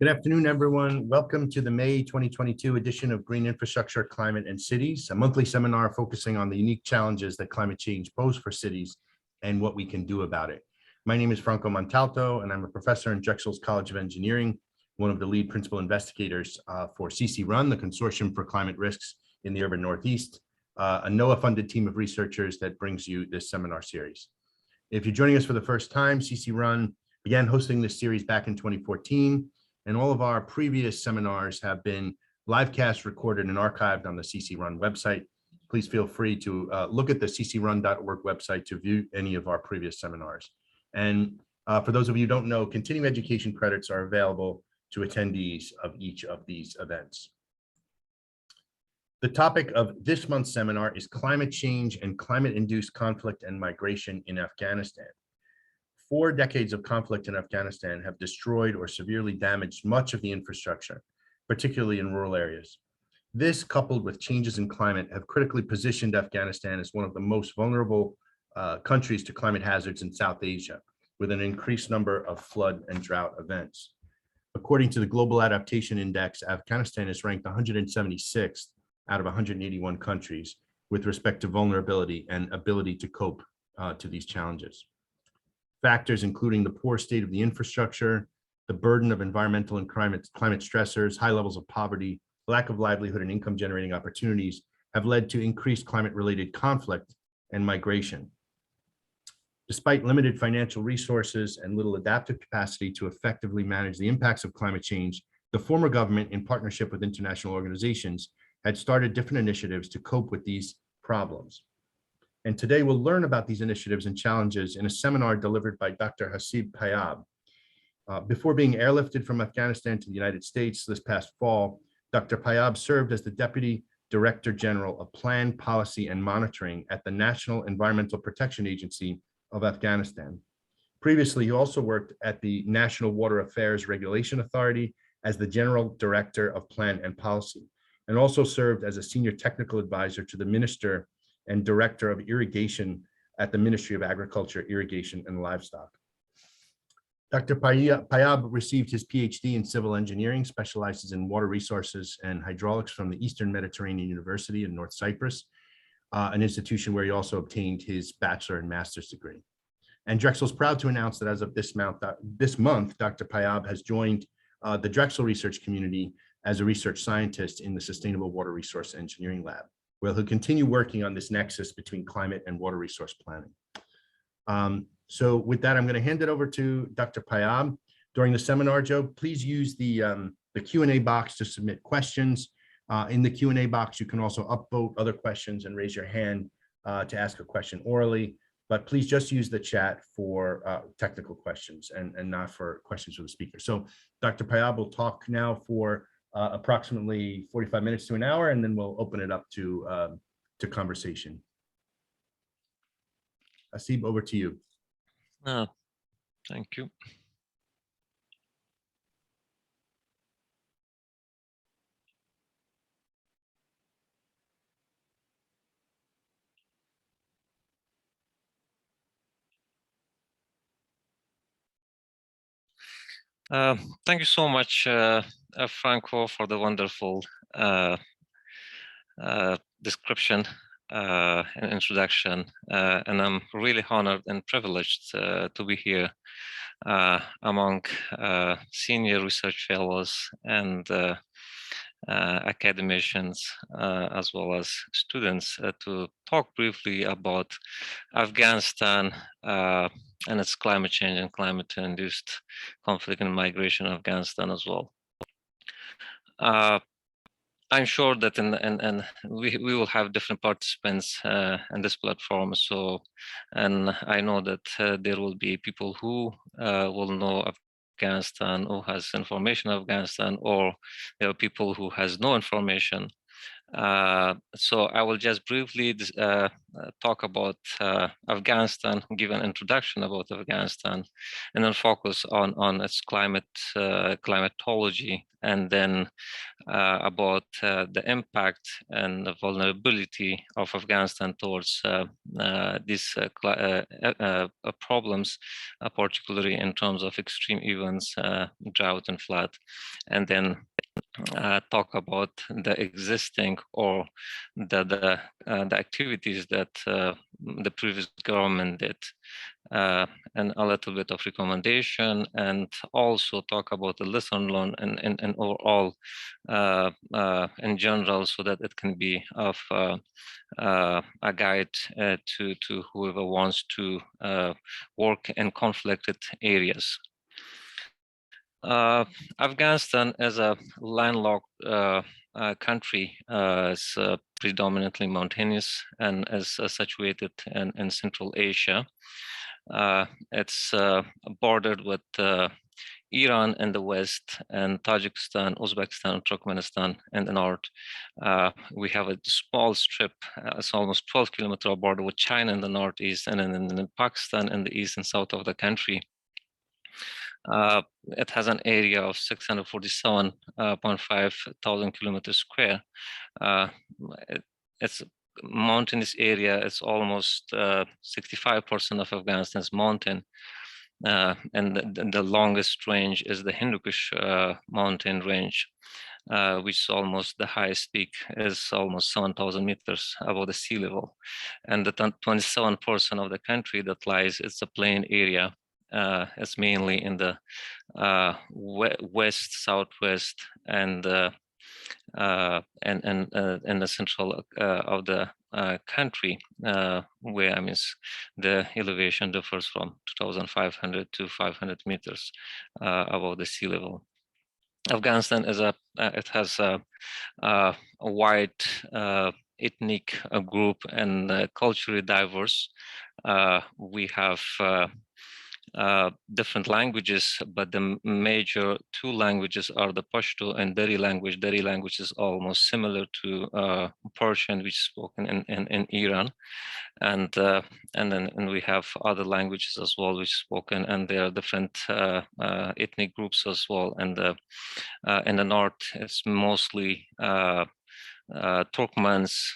Good afternoon, everyone. Welcome to the May 2022 edition of Green Infrastructure, Climate and Cities, a monthly seminar focusing on the unique challenges that climate change pose for cities and what we can do about it. My name is Franco Montalto, and I'm a professor in Drexel's College of Engineering, one of the lead principal investigators for CC Run, the Consortium for Climate Risks in the Urban Northeast, a NOAA-funded team of researchers that brings you this seminar series. If you're joining us for the first time, CC Run began hosting this series back in 2014, and all of our previous seminars have been live cast, recorded, and archived on the CC Run website. Please feel free to look at the ccrun.org website to view any of our previous seminars. And for those of you who don't know, continuing education credits are available to attendees of each of these events. The topic of this month's seminar is climate change and climate-induced conflict and migration in Afghanistan. 4 decades of conflict in Afghanistan have destroyed or severely damaged much of the infrastructure, particularly in rural areas. This, coupled with changes in climate, have critically positioned Afghanistan as one of the most vulnerable countries to climate hazards in South Asia, with an increased number of flood and drought events. According to the Global Adaptation Index, Afghanistan is ranked 176th out of 181 countries with respect to vulnerability and ability to cope to these challenges. Factors including the poor state of the infrastructure, the burden of environmental and climate stressors, high levels of poverty, lack of livelihood and income generating opportunities have led to increased climate-related conflict and migration. Despite limited financial resources and little adaptive capacity to effectively manage the impacts of climate change, the former government, in partnership with international organizations, had started different initiatives to cope with these problems. And today we'll learn about these initiatives and challenges in a seminar delivered by Dr. Haseeb Payab. Before being airlifted from Afghanistan to the United States this past fall, Dr. Payab served as the Deputy Director General of Plan, Policy, and Monitoring at the National Environmental Protection Agency of Afghanistan. Previously, he also worked at the National Water Affairs Regulation Authority as the General Director of Plan and Policy, and also served as a Senior Technical Advisor to the Minister and Director of Irrigation at the Ministry of Agriculture, Irrigation, and Livestock. Dr. Payab received his PhD in civil engineering, specializes in water resources and hydraulics from the Eastern Mediterranean University in North Cyprus, an institution where he also obtained his bachelor and master's degree. And Drexel is proud to announce that as of this month, Dr. Payab has joined the Drexel research community as a research scientist in the Sustainable Water Resource Engineering Lab, where he'll continue working on this nexus between climate and water resource planning. So with that, I'm going to hand it over to Dr. Payab. During the seminar, Joe, please use the Q&A box to submit questions. In the Q&A box, you can also upvote other questions and raise your hand to ask a question orally, but please just use the chat for technical questions and not for questions for the speaker. So Dr. Payab will talk now for approximately 45 minutes to an hour, and then we'll open it up to conversation. Haseeb, over to you. Thank you. Thank you so much, Franco, for the wonderful description and introduction. And I'm really honored and privileged to be here among senior research fellows and academicians, as well as students, to talk briefly about Afghanistan and its climate change and climate-induced conflict and migration in Afghanistan as well. I'm sure that we will have different participants in this platform. So, and I know that there will be people who will know Afghanistan, who has information of Afghanistan, or there are people who has no information. So I will just briefly talk about Afghanistan, give an introduction about Afghanistan, and then focus on its climatology, and then about the impact and the vulnerability of Afghanistan towards these problems, particularly in terms of extreme events, drought and flood, and then talk about the existing or the activities that the previous government did, and a little bit of recommendation, and also talk about the lesson learned and overall in general, so that it can be of a guide to whoever wants to work in conflicted areas. Afghanistan, as a landlocked country, is predominantly mountainous and is situated in Central Asia. It's bordered with Iran in the west, and Tajikistan, Uzbekistan, Turkmenistan in the north. We have a small strip, it's almost 12-kilometer border with China in the northeast, and then Pakistan in the east and south of the country. It has an area of 647.5 thousand kilometers square. It's a mountainous area. It's almost 65% of Afghanistan is mountain. And the longest range is the Hindu Kush mountain range, which is almost the highest peak is almost 7,000 meters above the sea level. And the 27% of the country that lies, it's a plain area. It's mainly in the west, southwest, and in the central of the country, where the elevation differs from 2,500 to 500 meters above the sea level. Afghanistan is it has a wide ethnic group and culturally diverse. We have different languages, but the major two languages are the Pashto and Dari language. Dari language is almost similar to Persian, which is spoken in Iran, and then we have other languages as well, which are spoken, and there are different ethnic groups as well. And in the north, it's mostly Turkmens,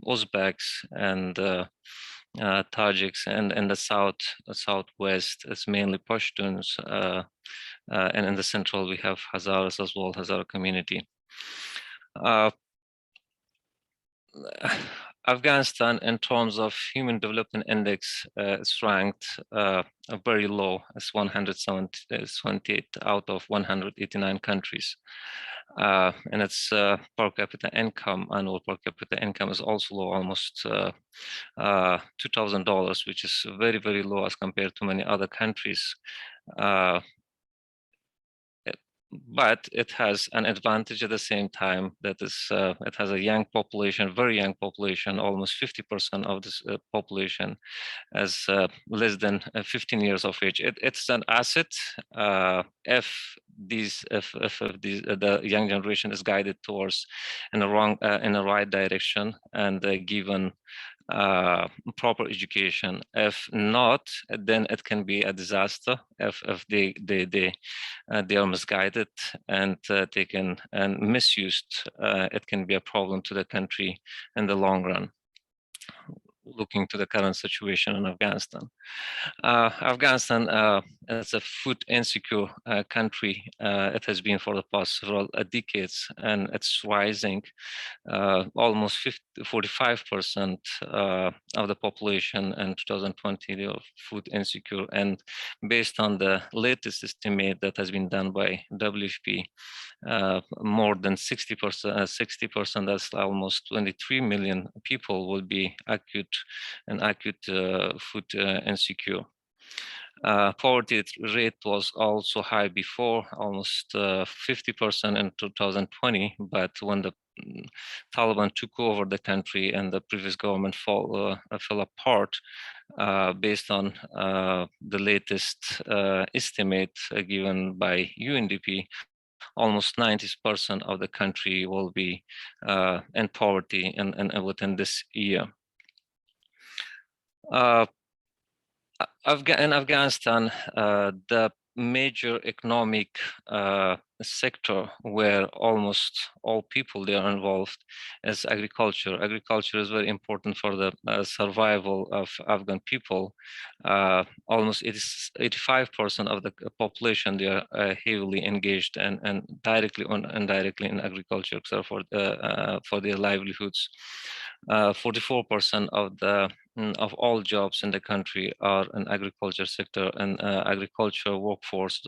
Uzbeks, and Tajiks, and in the southwest, it's mainly Pashtuns, and in the central we have Hazaras as well, Hazara community. Afghanistan, in terms of Human Development Index, is ranked very low. It's 178 out of 189 countries. And its per capita income, annual per capita income, is also low, almost $2,000, which is very, very low as compared to many other countries. But it has an advantage at the same time, that is, it has a young population, very young population. Almost 50% of this population is less than 15 years of age. It's an asset if the young generation is guided towards in the right direction and given proper education. If not, then it can be a disaster if they are misguided and taken and misused. It can be a problem to the country in the long run. Looking to the current situation in Afghanistan. Afghanistan is a food insecure country. It has been for the past several decades, and it's rising. Almost 45% of the population in 2020 they are food insecure, and based on the latest estimate that has been done by WFP, more than 60%, that's almost 23 million people, will be acute food insecure. Poverty rate was also high before, almost 50% in 2020, but when the Taliban took over the country and the previous government fell apart, based on the latest estimate given by UNDP, almost 90% of the country will be in poverty and within this year. In Afghanistan, the major economic sector where almost all people they are involved is agriculture. Agriculture is very important for the survival of Afghan people. Almost 85% of the population they are heavily engaged and directly or indirectly in agriculture, except for their livelihoods. 44% of all jobs in the country are in agriculture sector, and agriculture workforce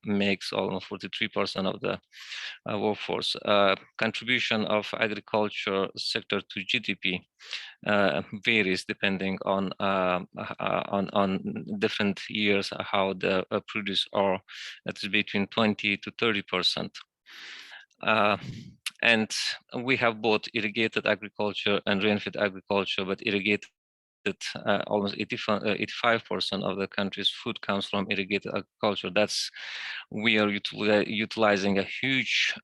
makes almost 43% of the workforce. Contribution of agriculture sector to GDP varies depending on different years how the produce are. It's between 20 to 30%. And we have both irrigated agriculture and rain-fed agriculture, but irrigated almost 85% of the country's food comes from irrigated agriculture. We are utilizing a huge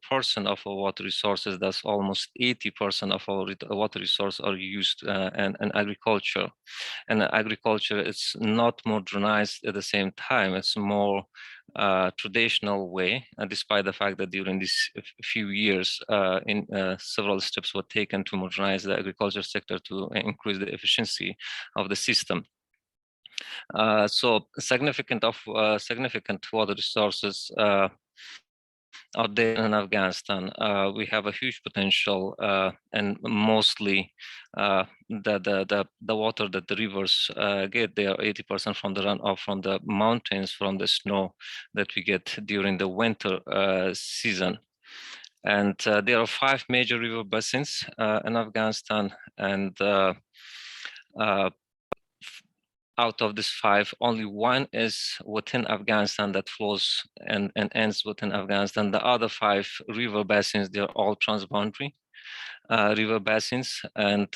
portion of our water resources. That's almost 80% of our water resources are used in agriculture. And agriculture is not modernized at the same time. It's more traditional way, despite the fact that during these few years, several steps were taken to modernize the agriculture sector to increase the efficiency of the system. So significant water resources out there in Afghanistan. We have a huge potential, and mostly the water that the rivers get, they are 80% from the runoff from the mountains, from the snow that we get during the winter season. And there are 5 major river basins in Afghanistan, and out of these 5, only one is within Afghanistan that flows and ends within Afghanistan. The other 5 river basins, they're all transboundary river basins, and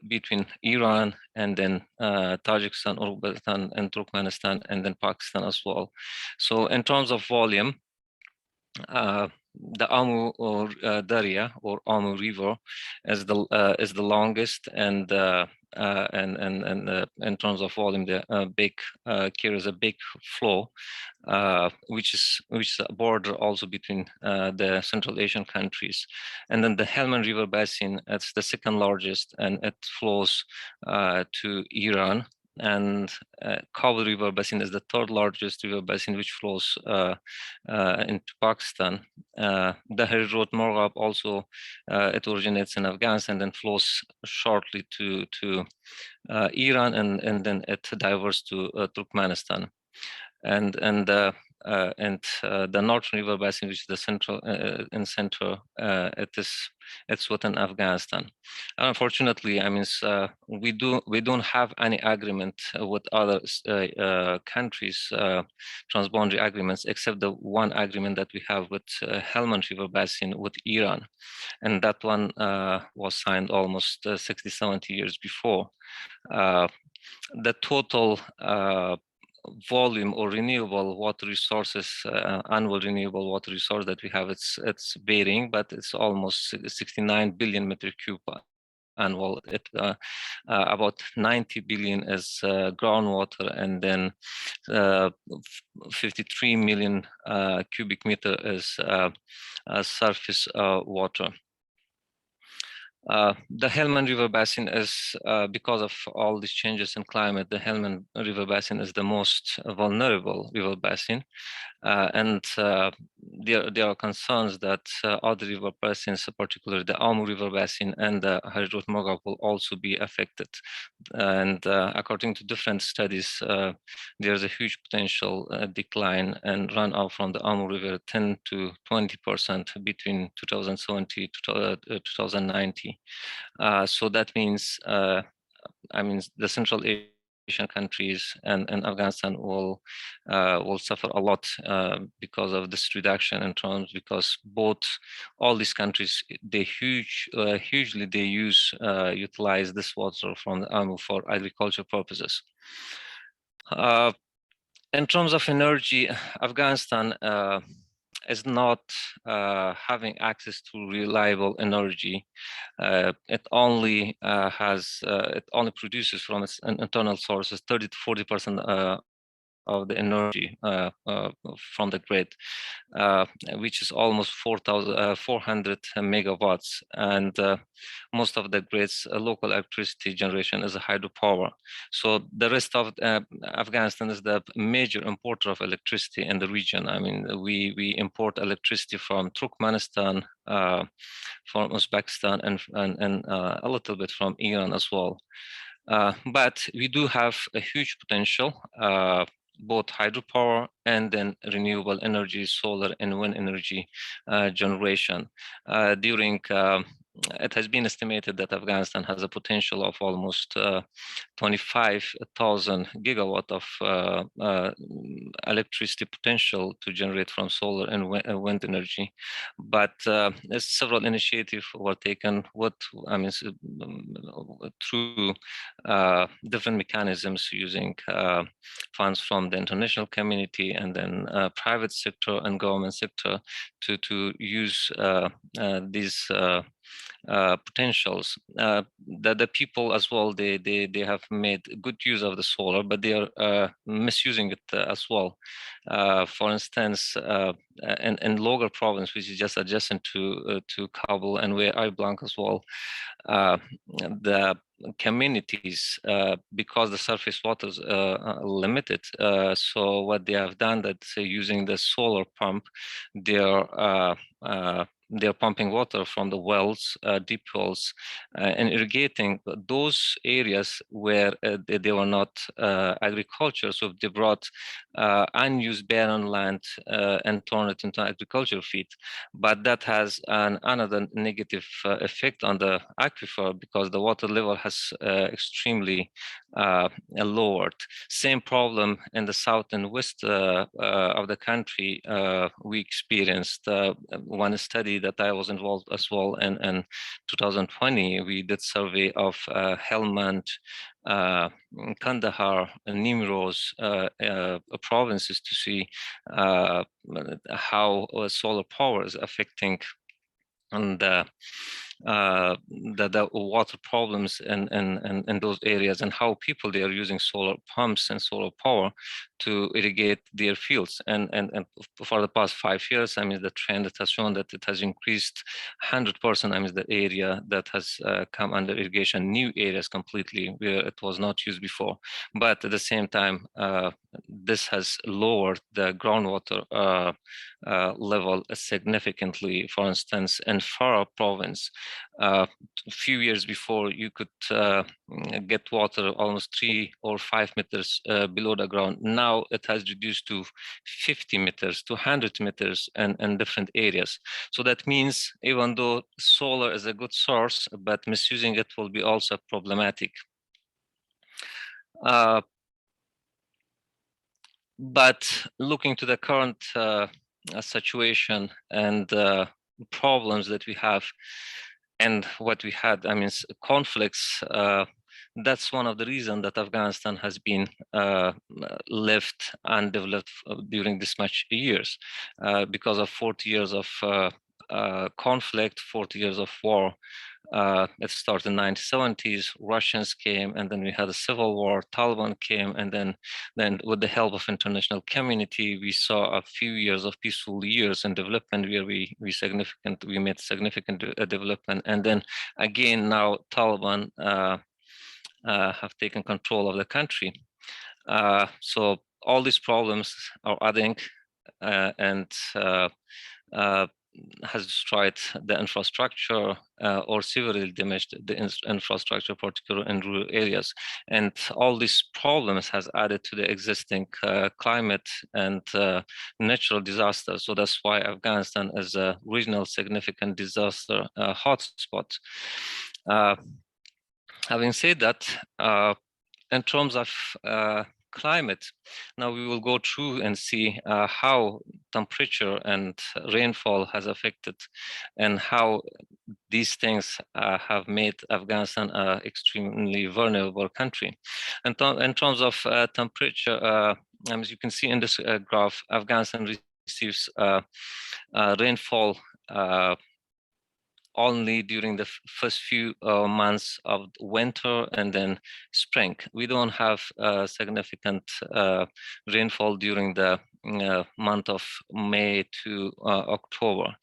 between Iran and then Tajikistan, Uzbekistan, and Turkmenistan, and then Pakistan as well. So in terms of volume, the Amu Darya or Amu River is the longest, and in terms of volume, the carries a big flow, which is a border also between the Central Asian countries. And then the Helmand River Basin, it's the second largest, and it flows to Iran. And Kabul River Basin is the 3rd largest river basin, which flows into Pakistan. The Harid Morghab also it originates in Afghanistan, then flows shortly to Iran, and then it diverges to Turkmenistan. And the Northern River Basin, which is the central it's within Afghanistan. Unfortunately, I mean, we don't have any agreement with other countries, transboundary agreements, except the one agreement that we have with Helmand River Basin with Iran, and that one was signed almost 60, 70 years before. The total volume or renewable water resources, annual renewable water resource that we have, it's varying, but it's almost 69 billion metric cube annual. About 90 billion is groundwater, and then 53 million cubic meter is surface water. The Helmand River Basin is, because of all these changes in climate, the Helmand River Basin is the most vulnerable river basin. And there are concerns that other river basins, particularly the Amu River Basin and the Harid Morghab, will also be affected. And according to different studies, there's a huge potential decline and runoff from the Amu River, 10 to 20% between 2070 to 2090. So that means, I mean, the Central Asian countries and Afghanistan will suffer a lot because of this reduction in terms, because all these countries, they hugely they utilize this water from the Amu for agriculture purposes. In terms of energy, Afghanistan is not having access to reliable energy. It only produces from its internal sources 30 to 40% of the energy from the grid, which is almost 400 megawatts. And most of the grid's local electricity generation is a hydropower. So the rest of Afghanistan is the major importer of electricity in the region. I mean, we import electricity from Turkmenistan, from Uzbekistan, and a little bit from Iran as well. But we do have a huge potential, both hydropower and then renewable energy, solar and wind energy generation. It has been estimated that Afghanistan has a potential of almost 25,000 gigawatt of electricity potential to generate from solar and wind energy. But several initiatives were taken through different mechanisms using funds from the international community and then private sector and government sector to use these potentials. The people as well, they have made good use of the solar, but they are misusing it as well. For instance, in Logar province, which is just adjacent to Kabul and where I belong as well, the communities, because the surface water is limited, so what they have done that using the solar pump, they're pumping water from the wells, deep wells, and irrigating those areas where they were not agriculture. So they brought unused barren land and turned it into agricultural feed. But that has another negative effect on the aquifer because the water level has extremely lowered. Same problem in the south and west of the country. We experienced one study that I was involved as well in 2020. We did survey of Helmand, Kandahar, and Nimroz provinces to see how solar power is affecting and the water problems in those areas and how people they are using solar pumps and solar power to irrigate their fields. And for the past 5 years, I mean, the trend has shown that it has increased 100%. I mean, the area that has come under irrigation, new areas completely where it was not used before. But at the same time, this has lowered the groundwater level significantly. For instance, in Farah province, a few years before, you could get water almost 3 or 5 meters below the ground. Now it has reduced to 50 meters, to 100 meters in different areas. So that means even though solar is a good source, but misusing it will be also problematic. But looking to the current situation and problems that we have and what we had, I mean, conflicts, that's one of the reasons that Afghanistan has been left undeveloped during this much years, because of 40 years of conflict, 40 years of war. It started in the 1970s, Russians came, and then we had a civil war, Taliban came, and then with the help of international community, we saw a few years of peaceful years and development where we made significant development. And then again, now Taliban have taken control of the country. So all these problems are adding and has destroyed the infrastructure or severely damaged the infrastructure, particularly in rural areas. And all these problems has added to the existing climate and natural disasters. So that's why Afghanistan is a regional significant disaster hotspot. Having said that, in terms of climate, now we will go through and see how temperature and rainfall has affected and how these things have made Afghanistan an extremely vulnerable country. And in terms of temperature, as you can see in this graph, Afghanistan receives rainfall only during the first few months of winter and then spring. We don't have significant rainfall during the month of May to October,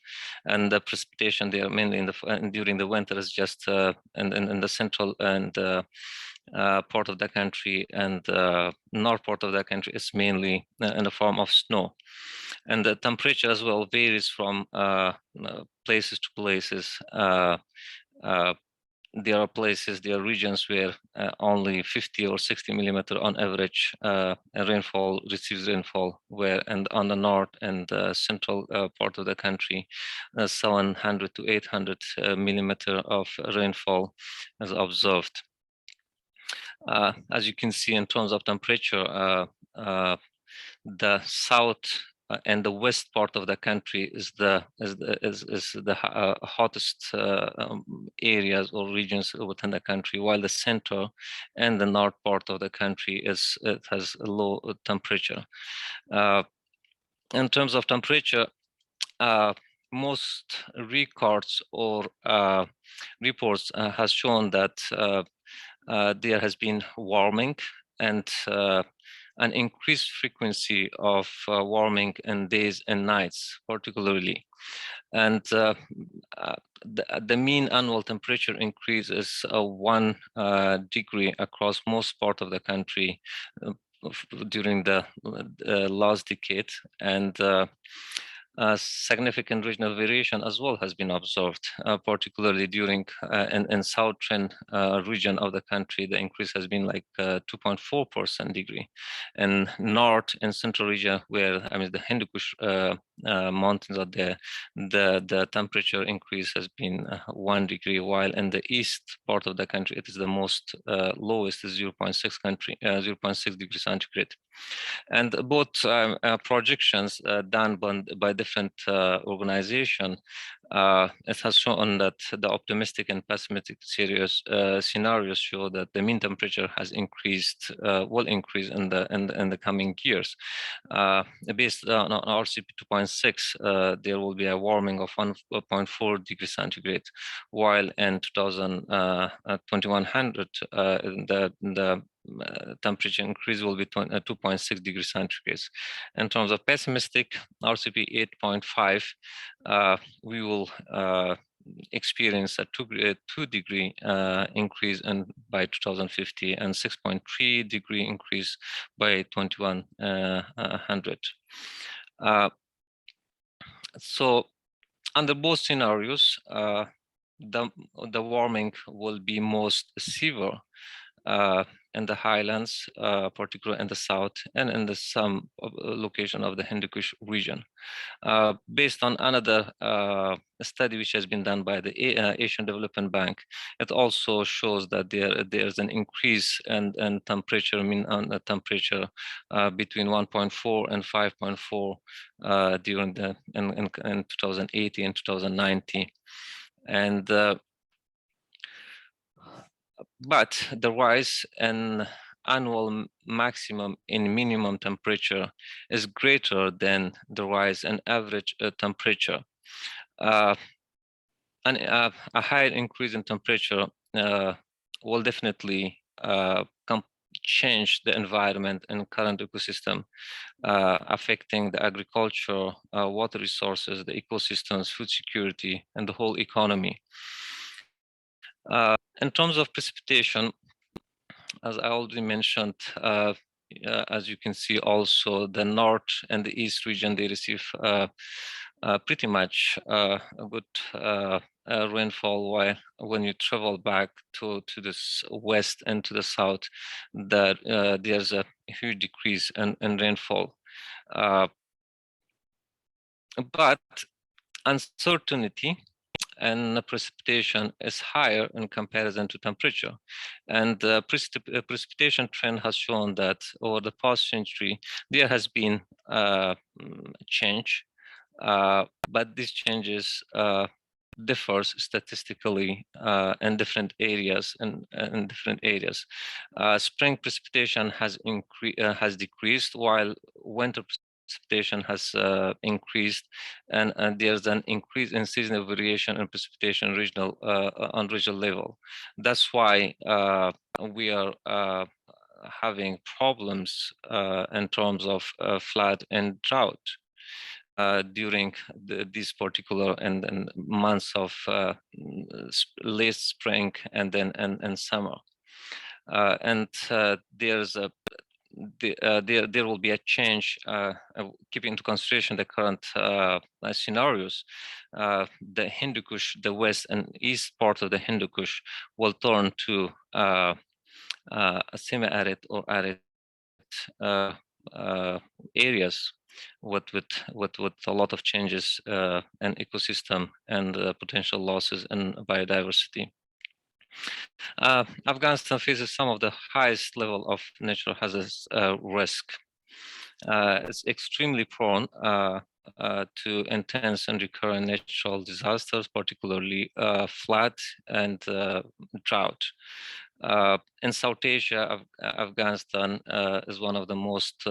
and the precipitation there mainly during the winter is just in the central and part of the country, and north part of the country is mainly in the form of snow. And the temperature as well varies from places to places. There are regions where only 50 or 60 millimeter on average receives rainfall, and on the north and central part of the country, 700 to 800 millimeter of rainfall is observed. As you can see, in terms of temperature, the south and the west part of the country is the hottest areas or regions within the country, while the center and the north part of the country has a low temperature. In terms of temperature, most records or reports has shown that there has been warming and an increased frequency of warming in days and nights, particularly. And the mean annual temperature increase is 1 degree across most part of the country during the last decade, and significant regional variation as well has been observed, particularly during in southern region of the country. The increase has been like 2.4% degree, and north and central region, where the Hindu Kush mountains are there, the temperature increase has been 1 degree, while in the east part of the country it is the most lowest, is 0.6 degrees centigrade. And both projections done by different organizations, it has shown that the optimistic and pessimistic scenarios show that the mean temperature has increased, will increase in the coming years. Based on RCP 2.6, there will be a warming of 1.4 degrees centigrade, while in 2100 the temperature increase will be 2.6 degrees centigrade. In terms of pessimistic, RCP 8.5, we will experience a 2 degree increase by 2050, and 6.3 degree increase by 2100. So under both scenarios, the warming will be most severe in the highlands, particularly in the south, and in some location of the Hindu Kush region. Based on another study which has been done by the Asian Development Bank, it also shows that there's an increase in temperature, temperature between 1.4 and 5.4 during in 2080 and 2090, and but the rise in annual maximum in minimum temperature is greater than the rise in average temperature. A higher increase in temperature will definitely change the environment and current ecosystem, affecting the agriculture, water resources, the ecosystems, food security, and the whole economy. In terms of precipitation, as I already mentioned, as you can see also, the north and the east region, they receive pretty much a good rainfall, while when you travel back to this west and to the south, that there's a huge decrease in rainfall. But uncertainty and precipitation is higher in comparison to temperature. And the precipitation trend has shown that over the past century, there has been change, but these changes differs statistically in different areas spring precipitation has decreased, while winter precipitation has increased, and there's an increase in seasonal variation in precipitation on regional level. That's why we are having problems in terms of flood and drought during these particular and months of late spring and then and summer. There's a there will be a change, keeping into consideration the current scenarios. The Hindu Kush, the west and east part of the Hindu Kush, will turn to semi-arid or arid areas with a lot of changes in ecosystem and potential losses in biodiversity. Afghanistan faces some of the highest level of natural hazards risk. It's extremely prone to intense and recurrent natural disasters, particularly flood and drought. In South Asia, Afghanistan is one of the most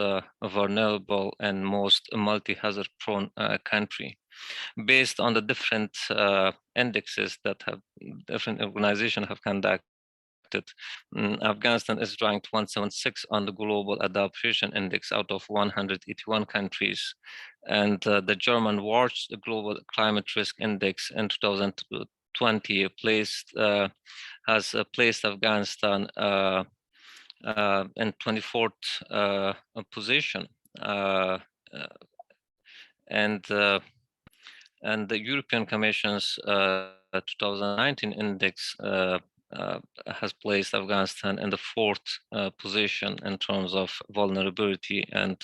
vulnerable and most multi-hazard prone country. Based on the different indexes that different organizations have conducted, Afghanistan is ranked 176 on the Global Adaptation Index out of 181 countries. And the German Watch, the Global Climate Risk Index in 2020 has placed Afghanistan in 24th position. And the European Commission's 2019 index has placed Afghanistan in the 4th position in terms of vulnerability and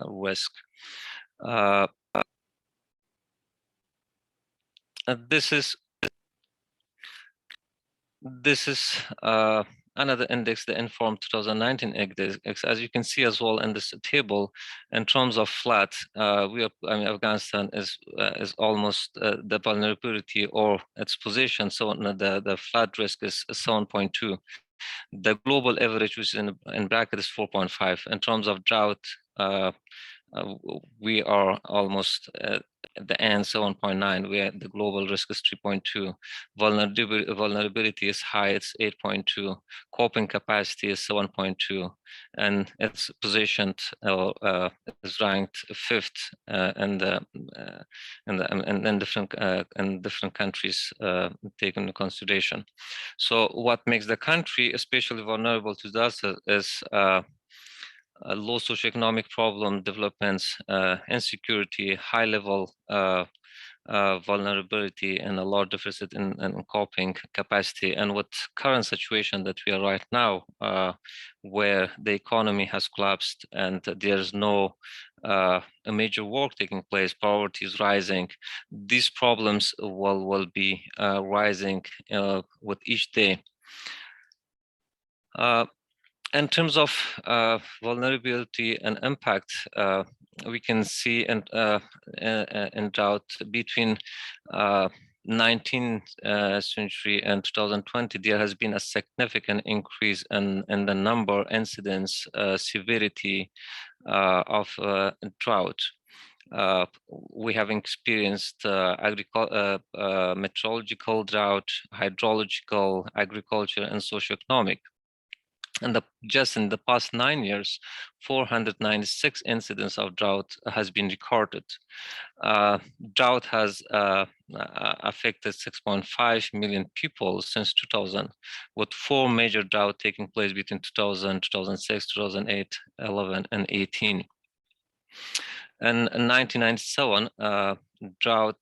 risk. This is another index, the Inform 2019 index. As you can see as well in this table, in terms of flood, Afghanistan is almost the vulnerability or its position. So the flood risk is 7.2. The global average, which is in bracket, is 4.5. In terms of drought, we are almost at the end, 7.9, where the global risk is 3.2. Vulnerability is high, it's 8.2. Coping capacity is 7.2, and it's positioned is ranked 5th in different countries taken into consideration. So what makes the country especially vulnerable to disaster is low socioeconomic problem developments, insecurity, high level vulnerability, and a large deficit in coping capacity. And with current situation that we are right now, where the economy has collapsed and there's no a major work taking place, poverty is rising, these problems will be rising with each day. In terms of vulnerability and impact, we can see in drought between 19th century and 2020, there has been a significant increase in the number, incidence, severity of drought. We have experienced meteorological drought, hydrological, agriculture, and socioeconomic. And just in the past 9 years, 496 incidents of drought has been recorded. Drought has affected 6.5 million people since 2000, with 4 major drought taking place between 2000, 2006, 2008, 11, and 18. And in 1997, drought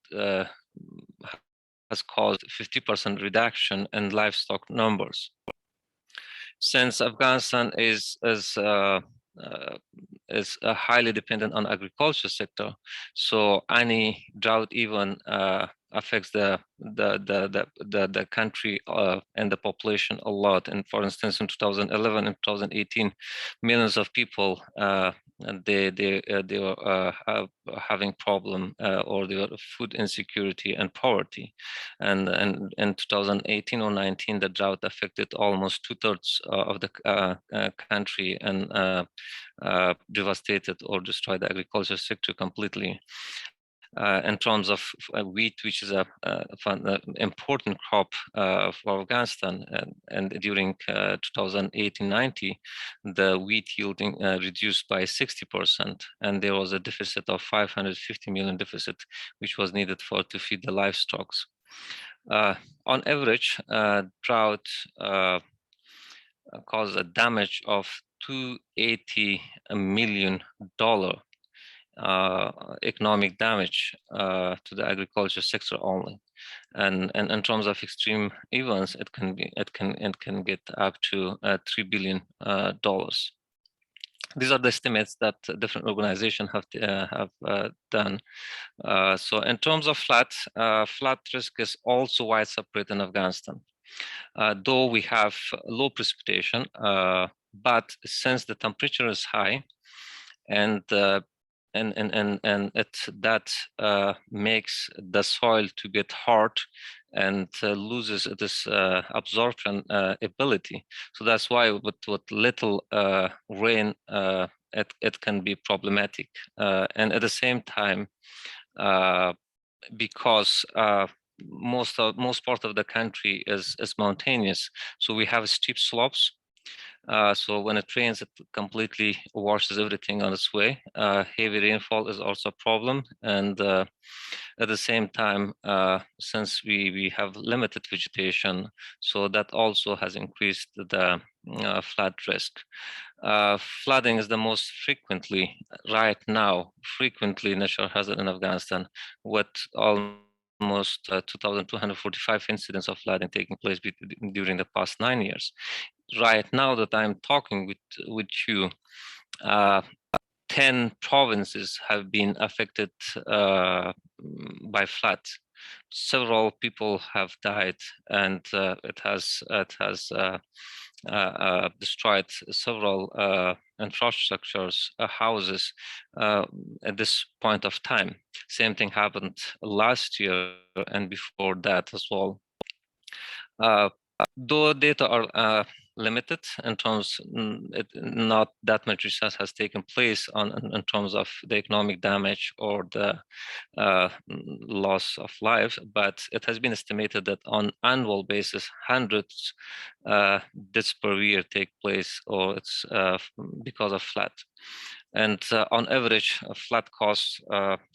has caused 50% reduction in livestock numbers. Since Afghanistan is highly dependent on agriculture sector, so any drought even affects the country and the population a lot. And for instance, in 2011 and 2018, millions of people and they were having problem or they were food insecurity and poverty, and in 2018 or 19 the drought affected almost 2/3 of the country and devastated or destroyed the agriculture sector completely. In terms of wheat, which is a important crop for Afghanistan, and during 2018-90, the wheat yielding reduced by 60%, and there was a deficit of 550 million deficit, which was needed to feed the livestock. On average, drought caused a damage of $280 million economic damage to the agriculture sector only, and in terms of extreme events, it can get up to $3 billion. These are the estimates that different organizations have done. So in terms of flood risk is also widespread in Afghanistan. Though we have low precipitation, but since the temperature is high, and that makes the soil to get hard and loses this absorption ability. So that's why with little rain, it can be problematic. And at the same time, because most part of the country is mountainous, so we have steep slopes. So when it rains, it completely washes everything on its way. Heavy rainfall is also a problem, and at the same time, since we have limited vegetation, so that also has increased the flood risk. Flooding is the most frequently natural hazard in Afghanistan, with almost 2,245 incidents of flooding taking place during the past 9 years. Right now that I'm talking with you, 10 provinces have been affected by floods. Several people have died, and it has destroyed several infrastructures, houses at this point of time. Same thing happened last year and before that as well. Though data are limited in terms, not that much research has taken place in terms of the economic damage or the loss of life, but it has been estimated that on annual basis, hundreds deaths per year take place, or it's because of flood. And on average, flood costs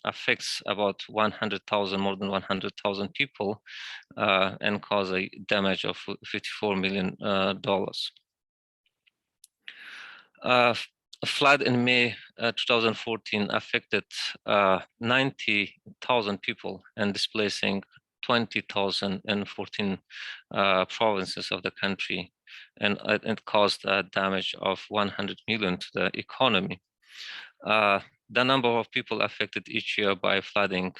affects about 100,000, more than 100,000 people, and cause a damage of $54 million. A flood in May 2014 affected 90,000 people and displacing 20,000 in 14 provinces of the country, and it caused a damage of 100 million to the economy. The number of people affected each year by flooding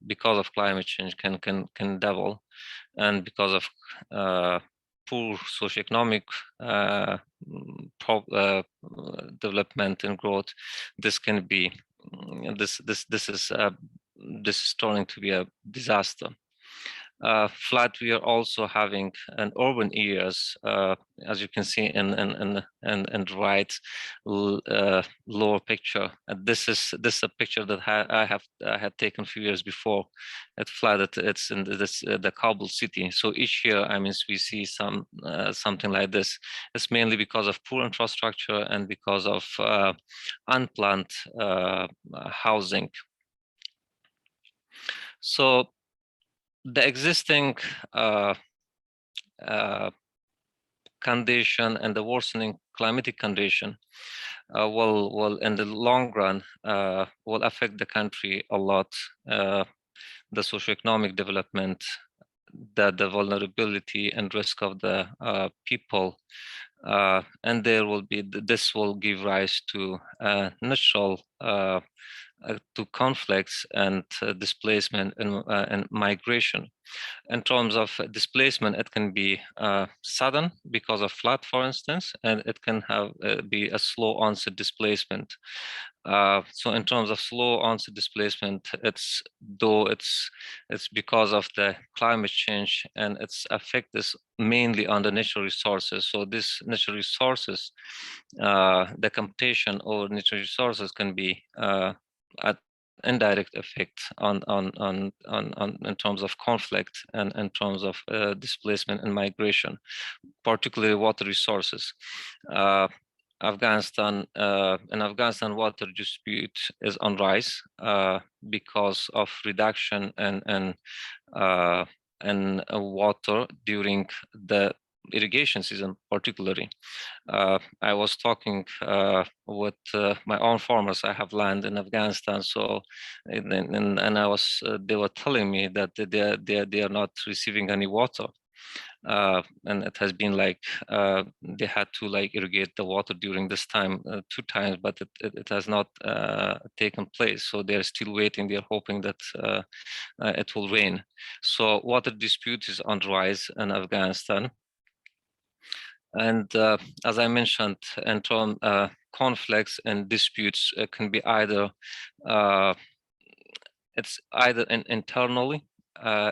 because of climate change can double, and because of poor socioeconomic development and growth, this can be this is turning to be a disaster. Flood, we are also having in urban areas, as you can see in the right lower picture. This is a picture that I had taken a few years before it flooded. It's in the Kabul city. So each year, I mean, we see something like this. It's mainly because of poor infrastructure and because of unplanned housing. So the existing condition and the worsening climatic condition will in the long run will affect the country a lot. The socioeconomic development, the vulnerability and risk of the people, and this will give rise to natural to conflicts and displacement and migration. In terms of displacement, it can be sudden because of flood, for instance, and it can have be a slow onset displacement. So in terms of slow onset displacement, it's because of the climate change, and its effect is mainly on the natural resources. So this natural resources, the computation over natural resources can be at indirect effect on in terms of conflict and in terms of displacement and migration, particularly water resources. Afghanistan water dispute is on rise because of reduction in water during the irrigation season, particularly. I was talking with my own farmers. I have land in Afghanistan, so and I was they were telling me that they are not receiving any water. And it has been like they had to like irrigate the water during this time 2 times, but it has not taken place. So they're still waiting. They're hoping that it will rain. So water dispute is on rise in Afghanistan. And as I mentioned, in terms conflicts and disputes can be either it's either internally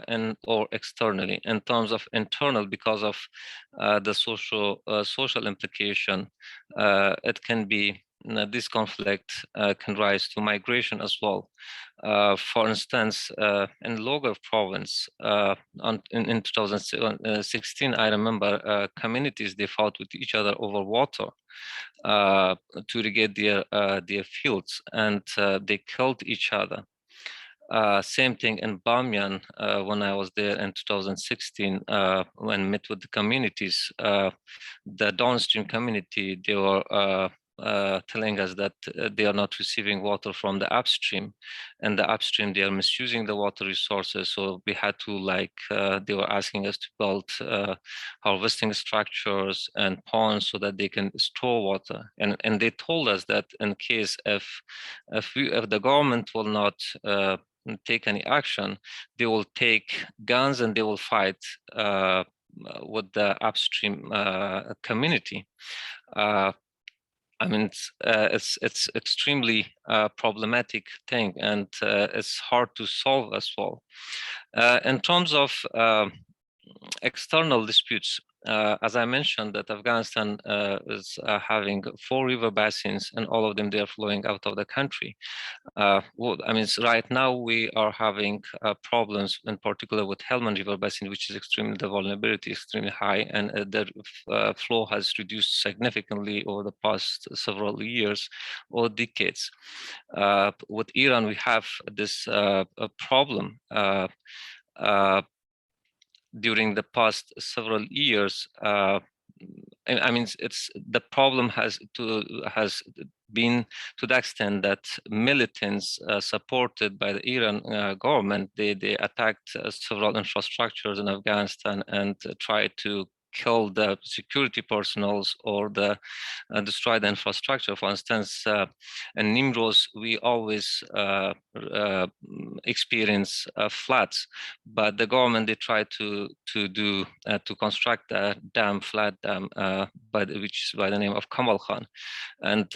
and or externally. In terms of internal, because of the social implication, it can be this conflict can rise to migration as well. For instance, in Logar province, in 2016, I remember communities, they fought with each other over water to irrigate their fields, and they killed each other. Same thing in Bamyan when I was there in 2016, when I met with the communities, the downstream community, they were telling us that they are not receiving water from the upstream, and the upstream, they are misusing the water resources. So we had to they were asking us to build harvesting structures and ponds so that they can store water. And they told us that in case if the government will not take any action, they will take guns and they will fight with the upstream community. I mean, it's extremely problematic thing, and it's hard to solve as well. In terms of external disputes, as I mentioned, that Afghanistan is having 4 river basins, and all of them, they are flowing out of the country. Well, I mean, right now we are having problems, in particular with Helmand River Basin, which is extremely, the vulnerability is extremely high, and the flow has reduced significantly over the past several years or decades. With Iran, we have this problem during the past several years. I mean, it's the problem has been to the extent that militants supported by the Iran government, they attacked several infrastructures in Afghanistan and tried to kill the security personnel or destroy the infrastructure. For instance, in Nimroz, we always experience floods, but the government, they tried to construct a dam, flat dam, which is by the name of Kamal Khan. And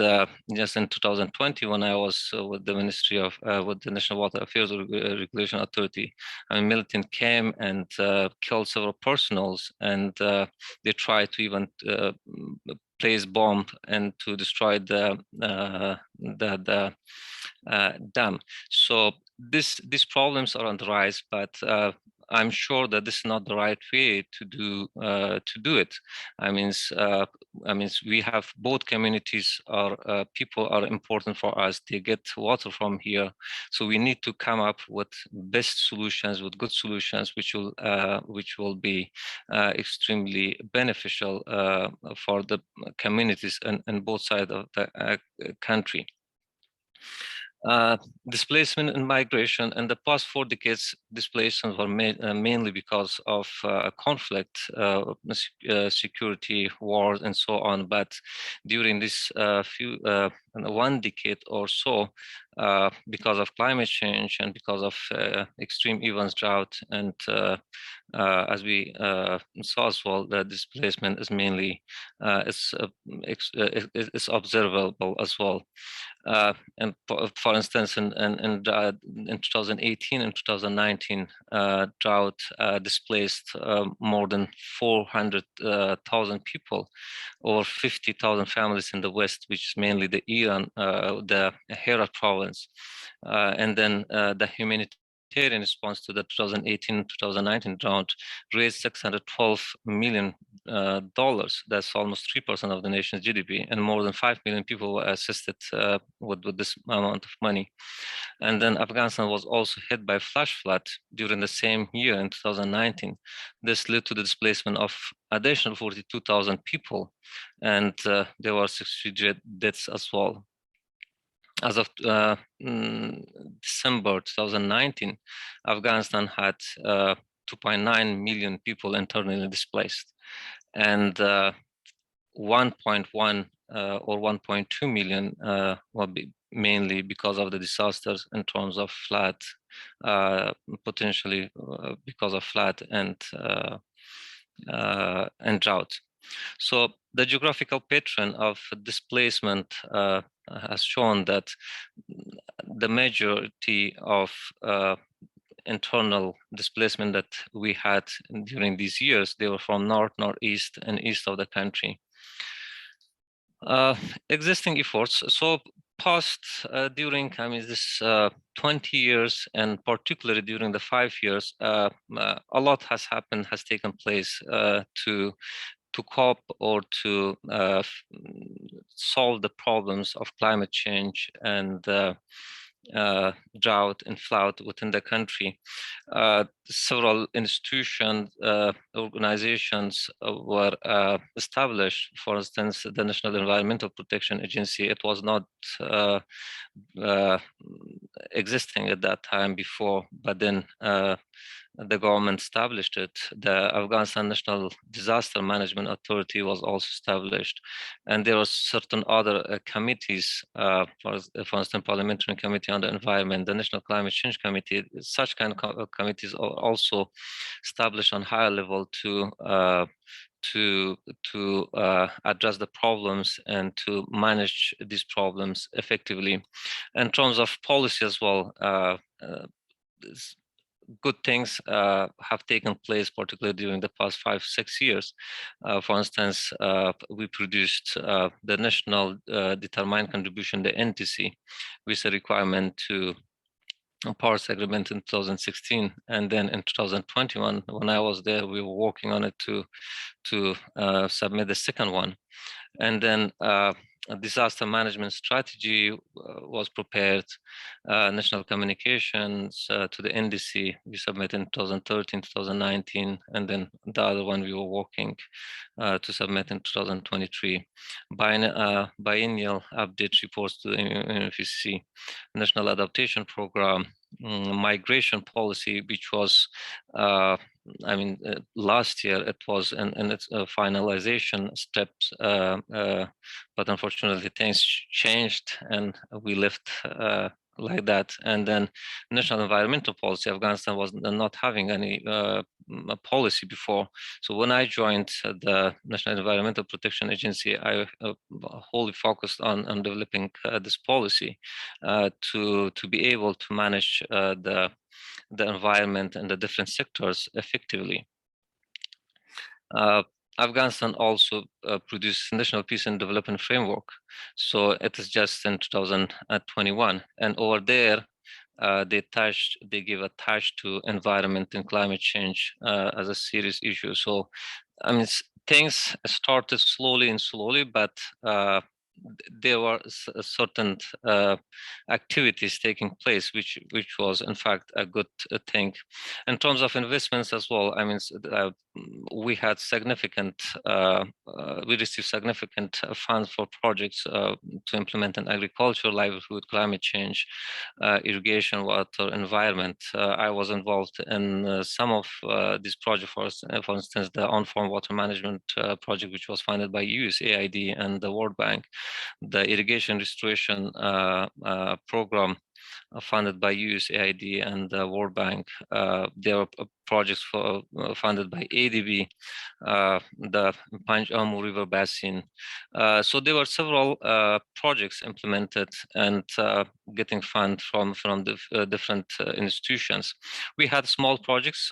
just in 2020, when I was with the Ministry of with the National Water Affairs Regulation Authority, a militant came and killed several personals, and they tried to even place bomb and to destroy the dam. So these problems are on the rise, but I'm sure that this is not the right way to do it. I mean, we have both communities. People are important for us. They get water from here, so we need to come up with best solutions, with good solutions, which will be extremely beneficial for the communities on both sides of the country. Displacement and migration. In the past 4 decades, displacements were mainly because of conflict, security, wars, and so on. But during this one decade or so, because of climate change and because of extreme events, drought, and as we saw as well, the displacement is mainly is observable as well. And for instance, in 2018 and 2019, drought displaced more than 400,000 people, over 50,000 families in the west, which is mainly the Iran, the Herat province, and then the humanitarian response to the 2018-2019 drought raised $612 million. That's almost 3% of the nation's GDP, and more than 5 million people were assisted with this amount of money. And then Afghanistan was also hit by flash flood during the same year in 2019. This led to the displacement of additional 42,000 people, and there were 63 deaths as well. As of December 2019, Afghanistan had 2.9 million people internally displaced, and 1.1 or 1.2 million will be mainly because of the disasters in terms of flood, potentially because of flood and drought. So the geographical pattern of displacement has shown that the majority of internal displacement that we had during these years, they were from north, northeast, and east of the country. Existing efforts. So past during this 20 years, and particularly during the 5 years, a lot has happened, has taken place to cope or to solve the problems of climate change and drought and flood within the country. Several institutions, organizations were established. For instance, the National Environmental Protection Agency, it was not existing at that time before, but then the government established it. The Afghanistan National Disaster Management Authority was also established. And there were certain other committees, for instance, Parliamentary Committee on the Environment, the National Climate Change Committee. Such kind of committees are also established on higher level to address the problems and to manage these problems effectively. In terms of policy as well, good things have taken place, particularly during the past 5-6 years. For instance, we produced the National Determined Contribution, the NTC, with a requirement to Paris Agreement in 2016, and then in 2021, when I was there, we were working on it to submit the second one, and then a disaster management strategy was prepared, national communications to the NDC we submitted in 2013, 2019, and then the other one we were working to submit in 2023. Biennial update reports to the NFCC, National Adaptation Program, migration policy, which was last year it was in its finalization steps, but unfortunately things changed and we left like that. And then national environmental policy, Afghanistan was not having any policy before. So when I joined the National Environmental Protection Agency, I wholly focused on developing this policy to be able to manage the environment and the different sectors effectively. Afghanistan also produced National Peace and Development Framework. So it is just in 2021. And over there, they give a touch to environment and climate change as a serious issue. So, things started slowly, but there were certain activities taking place, which was in fact a good thing. In terms of investments as well, we had significant, we received significant funds for projects to implement an agriculture, livelihood, climate change, irrigation, water, environment. I was involved in some of these projects, for instance, the on-farm water management project, which was funded by USAID and the World Bank, the irrigation restoration program funded by USAID and the World Bank. There were projects funded by ADB, the Panj-Amu River Basin. So there were several projects implemented and getting funds from different institutions. We had small projects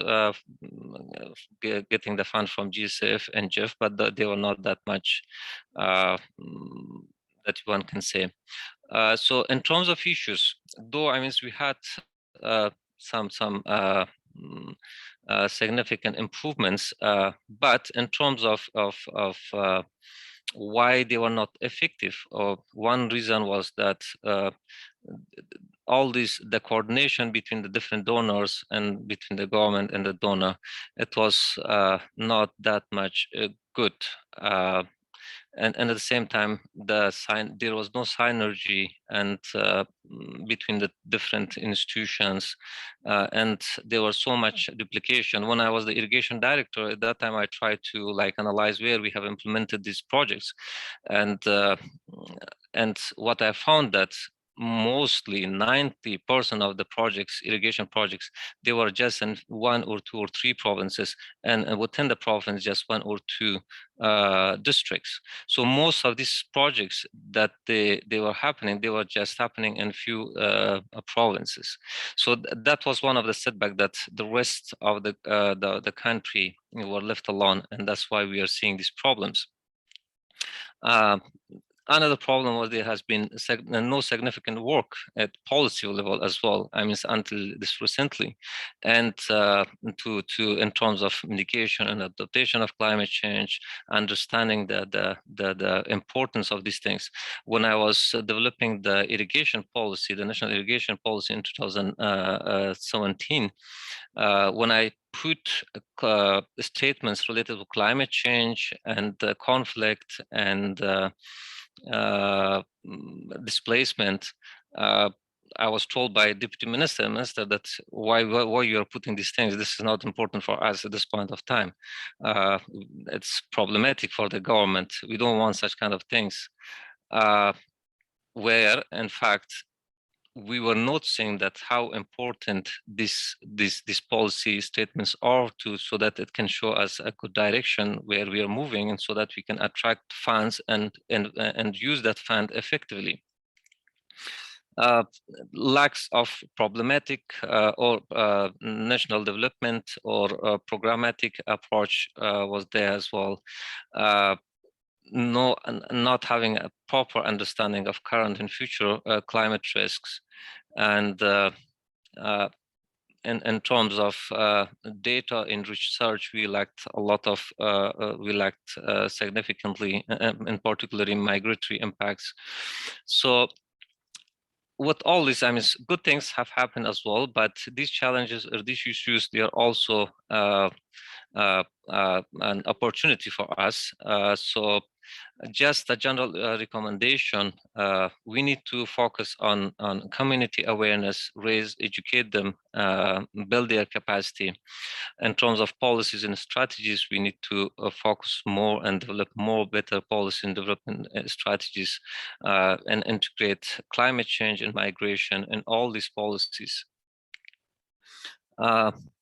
getting the fund from GSF and GEF, but they were not that much that one can say. So in terms of issues, though we had some significant improvements, but in terms of why they were not effective, one reason was that the coordination between the different donors and between the government and the donor, it was not that much good. And at the same time, there was no synergy and between the different institutions, and there was so much duplication. When I was the irrigation director at that time, I tried to analyze where we have implemented these projects, and what I found that mostly 90% of the projects, irrigation projects, they were just in 1 or 2 or 3 provinces, and within the province, just 1 or 2 districts. So most of these projects that they were happening, they were just happening in few provinces. So that was one of the setbacks, that the rest of the country were left alone, and that's why we are seeing these problems. Another problem was there has been no significant work at policy level as well. Until this recently, and in terms of mitigation and adaptation of climate change, understanding the importance of these things. When I was developing the irrigation policy, the national irrigation policy in 2017, when I put statements related to climate change and conflict and displacement, I was told by deputy minister that why you are putting these things, this is not important for us at this point of time. It's problematic for the government, we don't want such kind of things, where in fact we were noticing that how important these policy statements are so that it can show us a good direction where we are moving, and so that we can attract funds and use that fund effectively. Lacks of problematic or national development or programmatic approach was there as well. Not having a proper understanding of current and future climate risks, and in terms of data in research, we lacked a lot of significantly, in particular in migratory impacts. So with all this, good things have happened as well, but these challenges or these issues, they are also an opportunity for us. So just a general recommendation, we need to focus on community awareness, educate them, build their capacity. In terms of policies and strategies, we need to focus more and develop better policy and development strategies, and integrate climate change and migration in all these policies.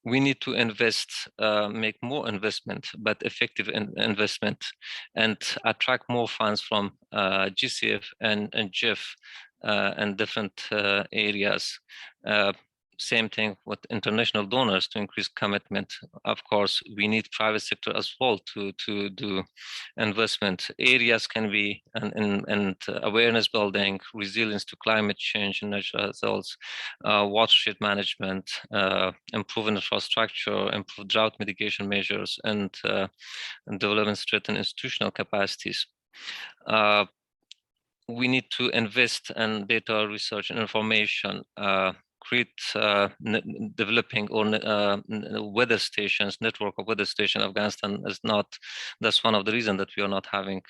We need to invest, make more investment, but effective investment, and attract more funds from GCF and GIF and different areas. Same thing with international donors to increase commitment. Of course, we need private sector as well to do investment. Areas can be and awareness building, resilience to climate change and natural results, watershed management, improve infrastructure, improve drought mitigation measures, and develop and strengthen institutional capacities. We need to invest in data research and information, create developing or weather stations, network of weather station. Afghanistan is not, that's one of the reasons that we are not having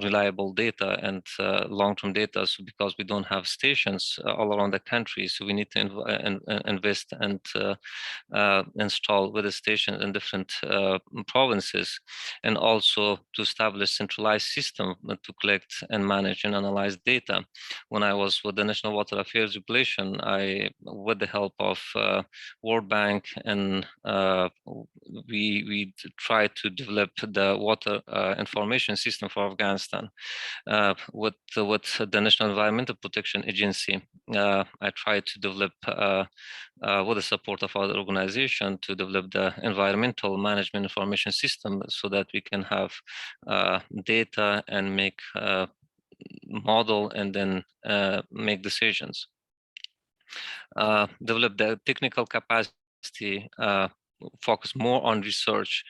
reliable data and long-term data, so because we don't have stations all around the country. So we need to invest and install weather stations in different provinces, and also to establish centralized system to collect and manage and analyze data. When I was with the National Water Affairs Regulation, with the help of World Bank, and we tried to develop the water information system for Afghanistan with the National Environmental Protection Agency. I tried to develop with the support of our organization to develop the environmental management information system, so that we can have data and make model and then make decisions. Develop the technical capacity, focus more on research.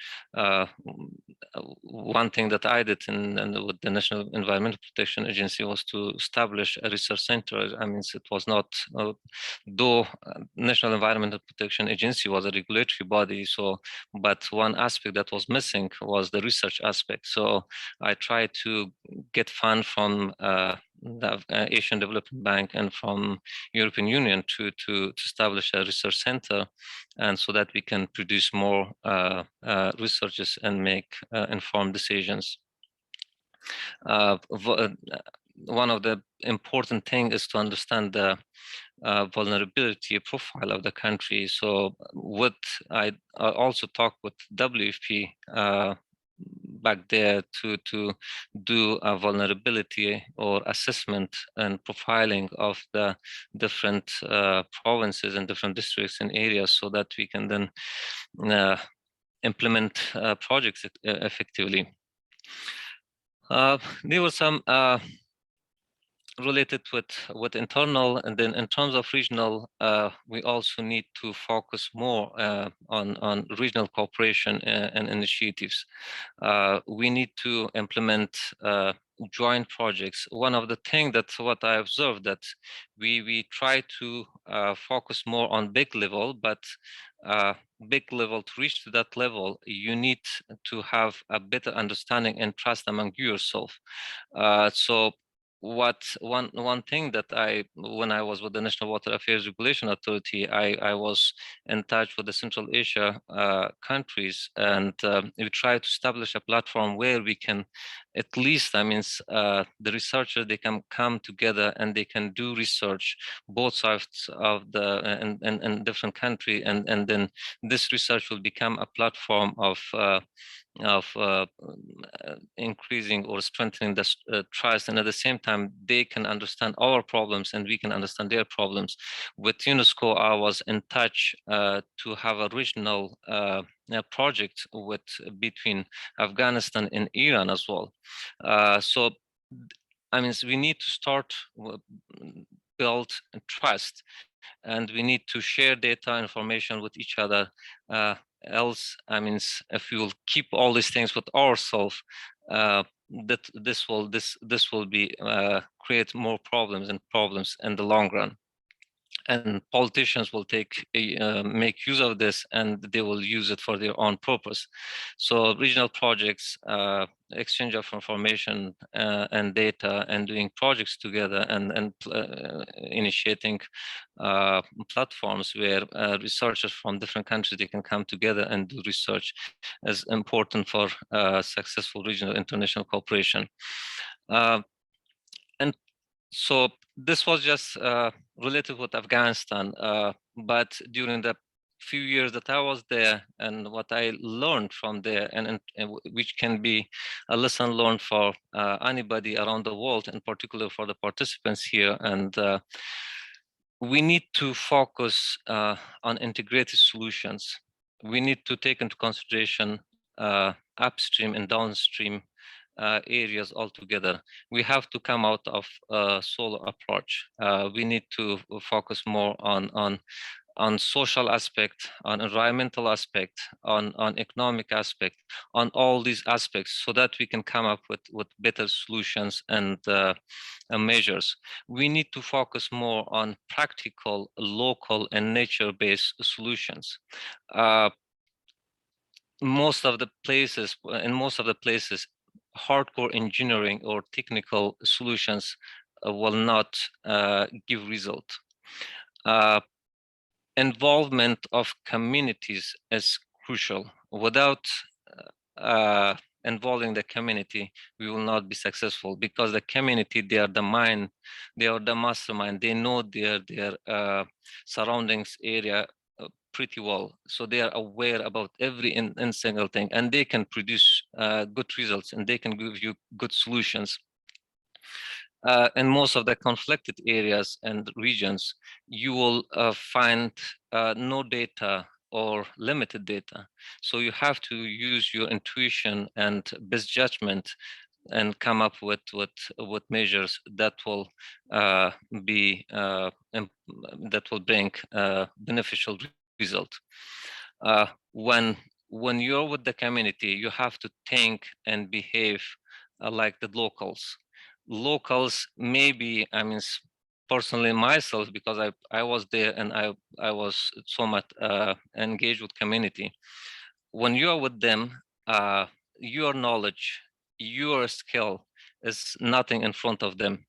One thing that I did with the National Environmental Protection Agency was to establish a research center. I mean, it was not, though National Environmental Protection Agency was a regulatory body, so, but one aspect that was missing was the research aspect. So I tried to get funds from the Asian Development Bank and from European Union to establish a research center, and so that we can produce more researches and make informed decisions. One of the important things is to understand the vulnerability profile of the country. So what I also talked with WFP back there to do a vulnerability or assessment and profiling of the different provinces and different districts and areas, so that we can then implement projects effectively. There were some related with internal, and then in terms of regional, we also need to focus more on regional cooperation and initiatives. We need to implement joint projects. One of the things that's what I observed, that we try to focus more on big level, but big level, to reach to that level, you need to have a better understanding and trust among yourself. So one thing that when I was with the National Water Affairs Regulation Authority, I was in touch with the Central Asia countries, and we tried to establish a platform where we can, at least, I mean, the researchers, they can come together and they can do research both sides of the in different country, and then this research will become a platform of increasing or strengthening the trust, and at the same time they can understand our problems and we can understand their problems. With UNESCO, I was in touch to have a regional project between Afghanistan and Iran as well. So I mean, we need to start build trust, and we need to share data information with each other. Else, I mean, if we will keep all these things with ourselves, that this will be create more problems in the long run. And politicians will make use of this, and they will use it for their own purpose. So regional projects, exchange of information and data, and doing projects together, and initiating platforms where researchers from different countries, they can come together and do research, is important for successful regional international cooperation. And so this was just related with Afghanistan, but during the few years that I was there, and what I learned from there, and which can be a lesson learned for anybody around the world, in particular for the participants here, and we need to focus on integrated solutions. We need to take into consideration upstream and downstream areas altogether. We have to come out of a solo approach. We need to focus more on on social aspect, on environmental aspect, on economic aspect, on all these aspects, so that we can come up with better solutions and measures. We need to focus more on practical, local, and nature-based solutions. Most of the places, hardcore engineering or technical solutions will not give result. Involvement of communities is crucial. Without involving the community, we will not be successful, because the community, they are the mind, they are the mastermind, they know their surroundings area pretty well, so they are aware about every in single thing, and they can produce good results, and they can give you good solutions. In most of the conflicted areas and regions, you will find no data or limited data. So you have to use your intuition and best judgment and come up with measures that will bring beneficial result. When you're with the community, you have to think and behave like the locals. Locals, maybe, I mean, personally myself, because I was there and I was so much engaged with community. When you are with them, your knowledge, your skill is nothing in front of them.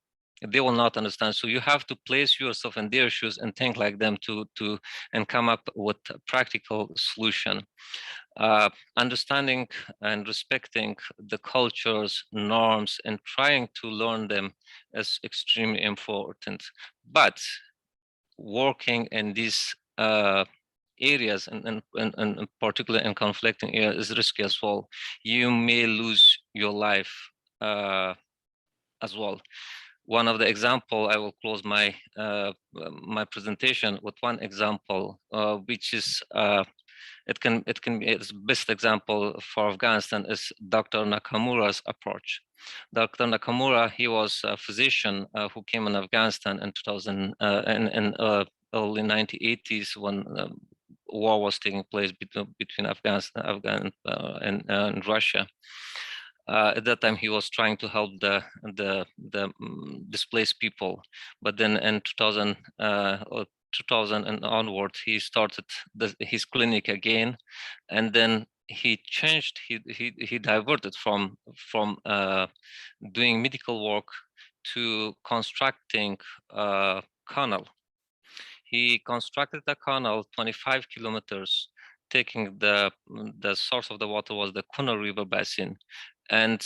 They will not understand. So you have to place yourself in their shoes and think like them and come up with a practical solution. Understanding and respecting the cultures, norms, and trying to learn them is extremely important. But working in these areas, and particularly in conflicting areas, is risky as well. You may lose your life as well. One of the example, I will close my my presentation with one example, which is it can be its best example for Afghanistan is Dr. Nakamura's approach. Dr. Nakamura, he was a physician who came in Afghanistan in 2000 in early 1980s, when war was taking place between Afghanistan and Russia. At that time, he was trying to help the displaced people, but then in 2000 and onward, he started his clinic again, and then he changed. He diverted from doing medical work to constructing a canal. He constructed a canal 25 kilometers, taking the source of the water was the Kuna River basin, and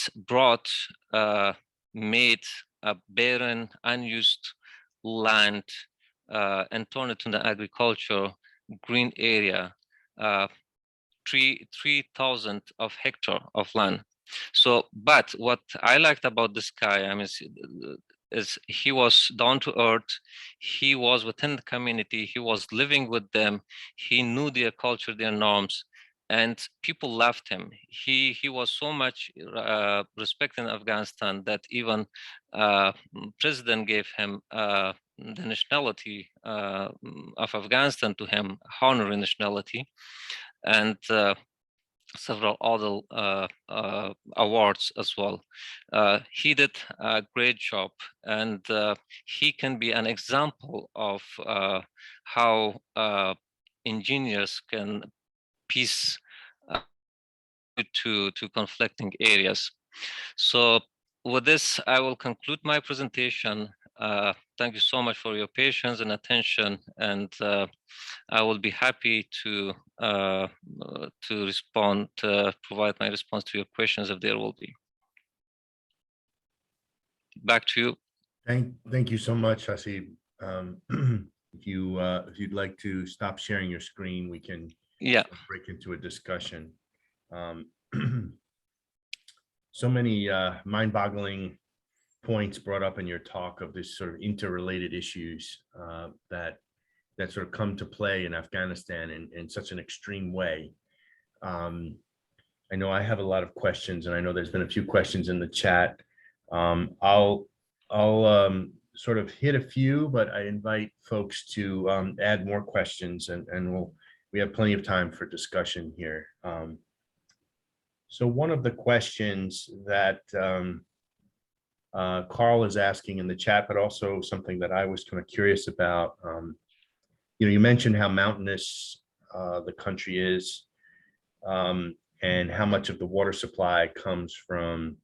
made a barren, unused land and turned it into agriculture, green area, 3,000 of hectare of land. So, but what I liked about this guy, I mean, is he was down to earth. He was within the community. He was living with them. He knew their culture, their norms, and people loved him. He was so much respected in Afghanistan that even president gave him the nationality of Afghanistan to him, honorary nationality, and several other awards as well. He did a great job, and he can be an example of how engineers can piece to conflicting areas. So with this, I will conclude my presentation. Thank you so much for your patience and attention, and I will be happy to respond, provide my response to your questions if there will be. Back to you. Thank you so much, Haseeb. If you'd like to stop sharing your screen, we can break into a discussion. So many mind-boggling points brought up in your talk of this sort of interrelated issues that sort of come to play in Afghanistan in such an extreme way. I know I have a lot of questions, and I know there's been a few questions in the chat. I'll sort of hit a few, but I invite folks to add more questions, and we have plenty of time for discussion here. So one of the questions that Carl is asking in the chat, but also something that I was kind of curious about, you mentioned how mountainous the country is, and how much of the water supply comes from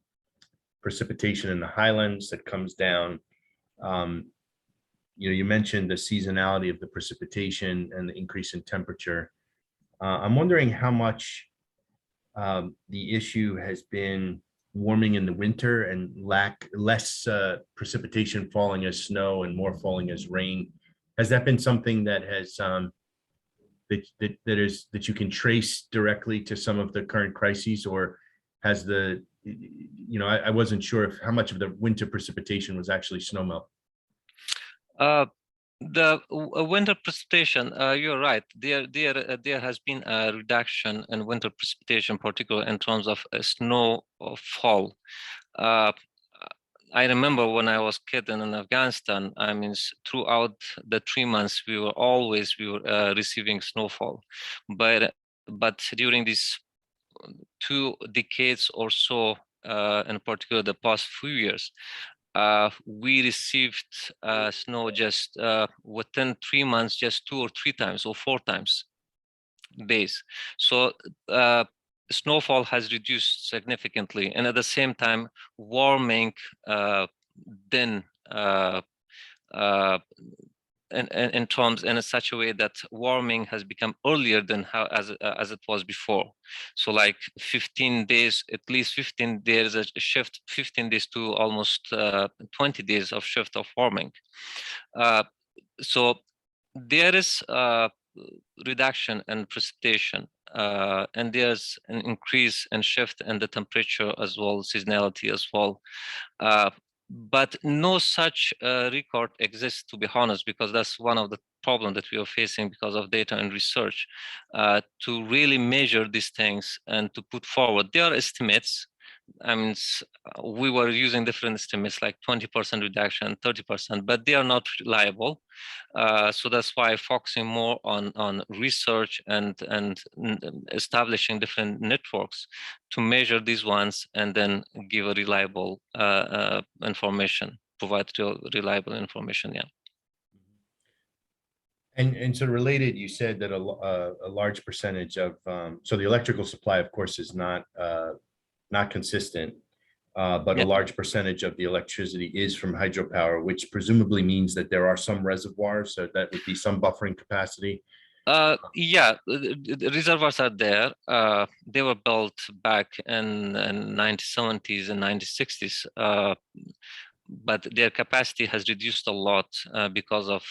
precipitation in the highlands that comes down. You mentioned the seasonality of the precipitation and the increase in temperature. I'm wondering how much the issue has been warming in the winter and less precipitation falling as snow and more falling as rain. Has that been something that has that you can trace directly to some of the current crises, or has the I wasn't sure if how much of the winter precipitation was actually snowmelt. The winter precipitation, you're right. There has been a reduction in winter precipitation, particularly in terms of snowfall. I remember when I was kid in Afghanistan, I mean, throughout the 3 months, we were receiving snowfall. But during these 2 decades or so, in particular the past few years, we received snow just within 3 months, just 2 or 3 times or 4 times days. So snowfall has reduced significantly, and at the same time, warming then in terms in such a way that warming has become earlier than as it was before. So like 15 days, at least 15 days, a shift, 15 days to almost 20 days of shift of warming. So there is a reduction in precipitation, and there's an increase and shift in the temperature as well, seasonality as well. But no such record exists, to be honest, because that's one of the problems that we are facing because of data and research, to really measure these things and to put forward. There are estimates. I mean, we were using different estimates like 20% reduction, 30%, but they are not reliable. So that's why focusing more on research and establishing different networks to measure these ones and then give a reliable information, provide reliable information. Yeah. And so related, you said that a large percentage of so the electrical supply, of course, is not consistent, but a large percentage of the electricity is from hydropower, which presumably means that there are some reservoirs, so that would be some buffering capacity. Yeah, the reservoirs are there. They were built back in 1970s and 1960s, but their capacity has reduced a lot because of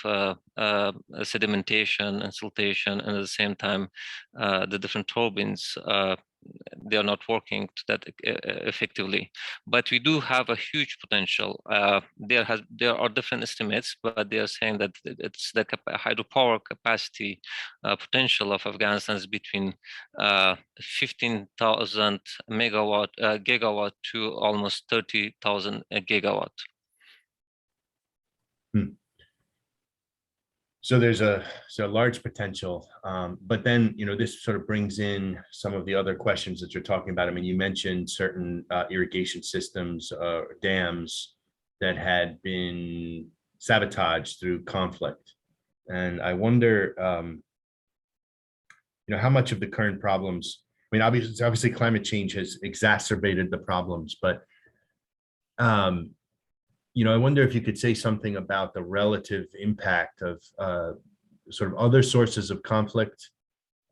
sedimentation and siltation, and at the same time, the different turbines, they are not working that effectively. But we do have a huge potential. There are different estimates, but they are saying that it's the hydropower capacity potential of Afghanistan is between 15,000 gigawatt to almost 30,000 gigawatt. So there's a large potential, but then this sort of brings in some of the other questions that you're talking about. I mean, you mentioned certain irrigation systems, dams that had been sabotaged through conflict, and I wonder, how much of the current problems. I mean, obviously, climate change has exacerbated the problems, but I wonder if you could say something about the relative impact of sort of other sources of conflict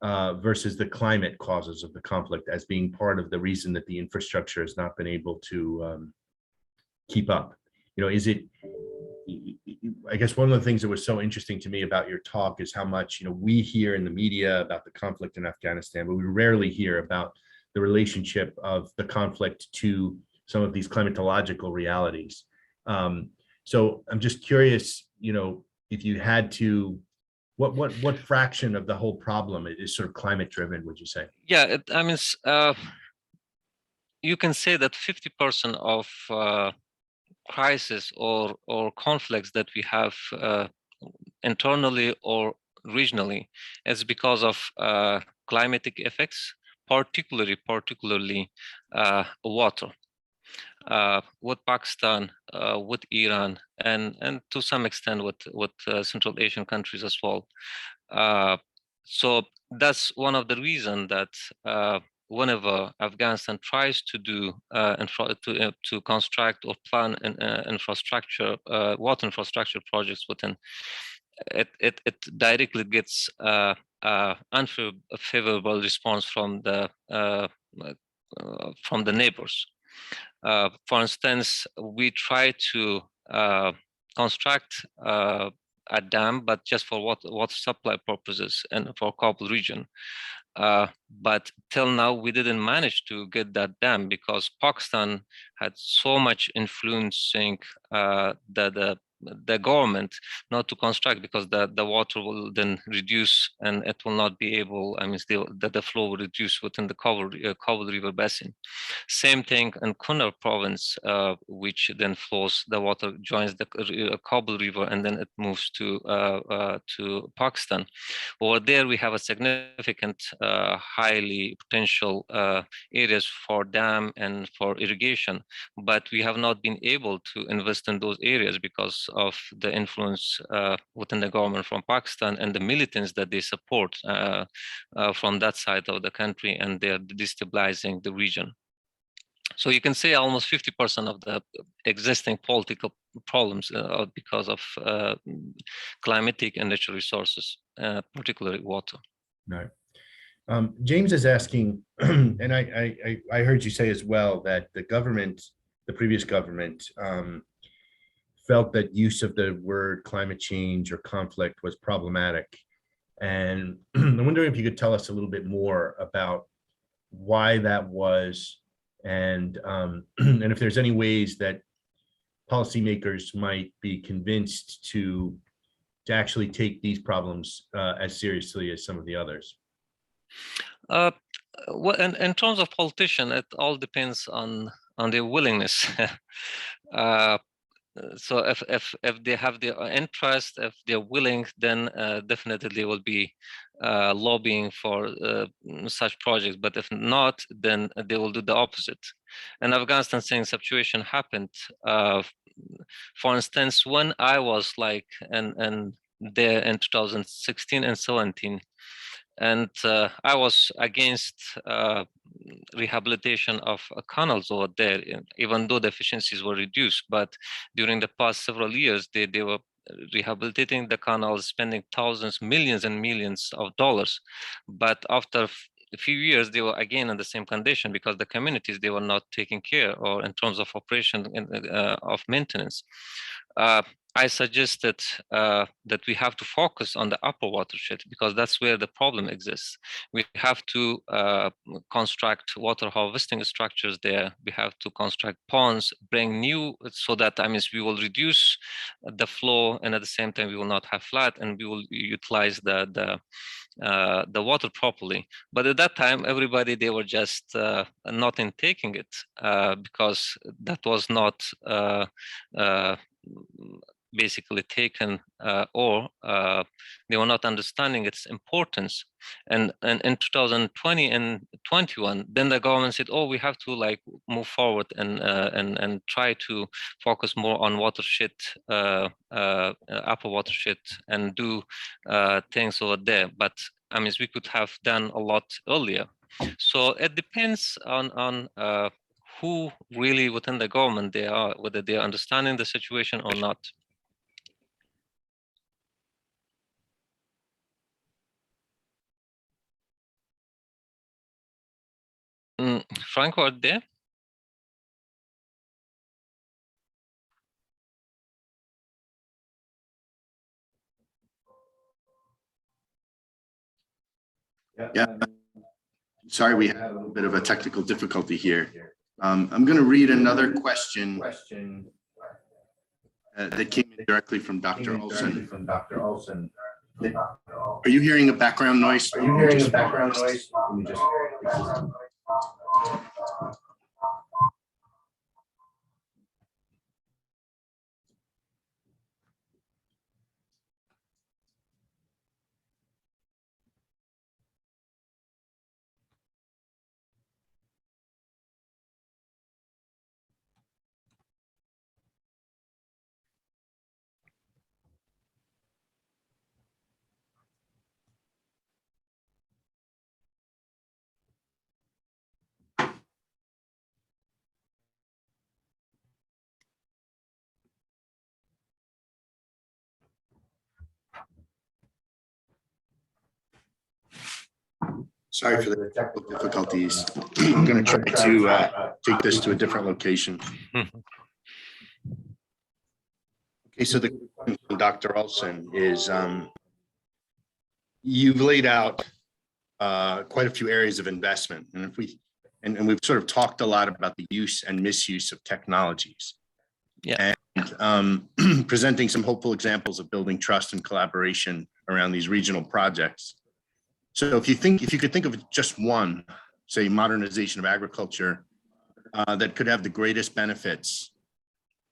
versus the climate causes of the conflict as being part of the reason that the infrastructure has not been able to keep up. Is it, I guess one of the things that was so interesting to me about your talk is how much, we hear in the media about the conflict in Afghanistan, but we rarely hear about the relationship of the conflict to some of these climatological realities. So I'm just curious, if you had to, what fraction of the whole problem is sort of climate driven, would you say? Yeah, I mean, you can say that 50% of crisis or conflicts that we have internally or regionally, it's because of climatic effects, particularly water. With Pakistan, with Iran, and to some extent with Central Asian countries as well. So that's one of the reasons that whenever Afghanistan tries to do to construct or plan an infrastructure, water infrastructure projects within, it directly gets unfavorable response from the neighbors. For instance, we try to construct a dam, but just for water supply purposes and for Kabul region. But till now, we didn't manage to get that dam because Pakistan had so much influencing the government not to construct, because the water will then reduce and it will not be able, I mean, still the flow will reduce within the Kabul River basin. Same thing in Kunar province, which then flows, the water joins the Kabul River and then it moves to Pakistan. Over there, we have a significant, highly potential areas for dam and for irrigation, but we have not been able to invest in those areas because of the influence within the government from Pakistan and the militants that they support from that side of the country, and they're destabilizing the region. So you can say almost 50% of the existing political problems are because of climatic and natural resources, particularly water. Right. James is asking, and I heard you say as well that the government, the previous government, felt that use of the word climate change or conflict was problematic. And I'm wondering if you could tell us a little bit more about why that was, and and if there's any ways that policymakers might be convinced to actually take these problems as seriously as some of the others. Well, in terms of politician, it all depends on their willingness. So if they have their interest, if they're willing, then definitely they will be lobbying for such projects. But if not, then they will do the opposite. And Afghanistan same situation happened. For instance, when I was like there in 2016 and 17, and I was against rehabilitation of canals over there, even though the efficiencies were reduced. But during the past several years, they were rehabilitating the canals, spending thousands, millions and millions of dollars. But after a few years, they were again in the same condition because the communities, they were not taking care, or in terms of operation of maintenance. I suggested that we have to focus on the upper watershed because that's where the problem exists. We have to construct water harvesting structures there. We have to construct ponds, bring new, so that we will reduce the flow, and at the same time we will not have flood, and we will utilize the water properly. But at that time, everybody, they were just not in taking it because that was not basically taken, or they were not understanding its importance. And in 2020 and 21, then the government said, "Oh, we have to like move forward and try to focus more on watershed, upper watershed, and do things over there." But we could have done a lot earlier. So it depends on who really within the government they are, whether they are understanding the situation or not. Franco, are there? Yeah. Sorry, we had a little bit of a technical difficulty here. I'm going to read another question that came in directly from Dr. Olson. Are you hearing a background noise? Are you hearing a background noise? Sorry for the technical difficulties. I'm going to try to take this to a different location. Okay, so the question from Dr. Olson is, you've laid out quite a few areas of investment, and if we and we've sort of talked a lot about the use and misuse of technologies. Yeah. And presenting some hopeful examples of building trust and collaboration around these regional projects. So if you could think of just one, say, modernization of agriculture that could have the greatest benefits,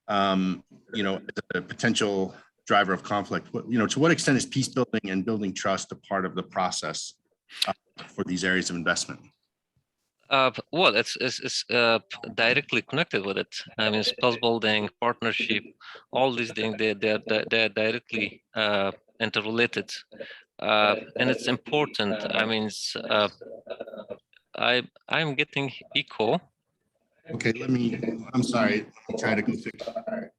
you know, as a potential driver of conflict, you know, to what extent is peace building and building trust a part of the process for these areas of investment? Well, it's directly connected with it. I mean, peace building, partnership, all these things, they're directly interrelated. And it's important. I mean, I'm getting echo. Okay, I'm sorry, let me try to go fix it.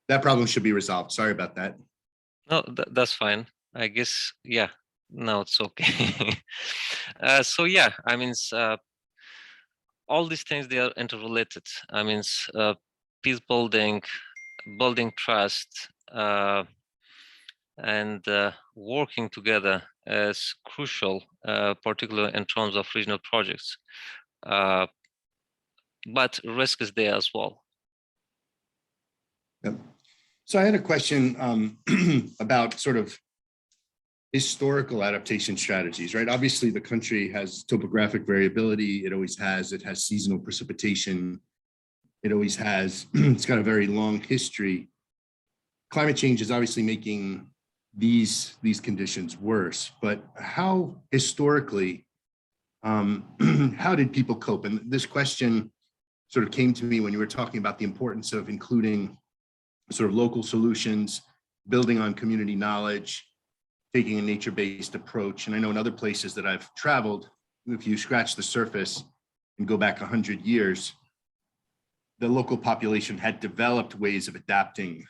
That problem should be resolved. Sorry about that. No, that's fine. I guess, yeah, no, it's okay. So yeah, I mean, all these things, they are interrelated. I mean, peace building, building trust, and working together is crucial, particularly in terms of regional projects. But risk is there as well. Yep. So I had a question about sort of historical adaptation strategies, right? Obviously, the country has topographic variability. It always has. It has seasonal precipitation. It always has. It's got a very long history. Climate change is obviously making these conditions worse. But how historically, how did people cope? And this question sort of came to me when you were talking about the importance of including sort of local solutions, building on community knowledge, taking a nature-based approach. And I know in other places that I've traveled, if you scratch the surface and go back 100 years, the local population had developed ways of adapting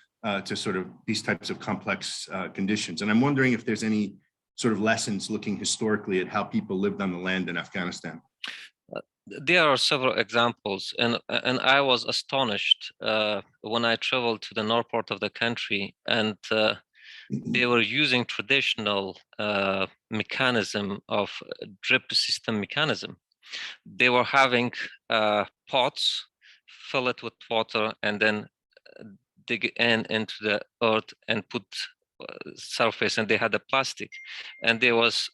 to sort of these types of complex conditions. And I'm wondering if there's any sort of lessons looking historically at how people lived on the land in Afghanistan. There are several examples, and I was astonished when I traveled to the north part of the country, and they were using traditional mechanism of drip system mechanism. They were having pots, fill it with water, and then dig into the earth and put surface, and they had the plastic, and there was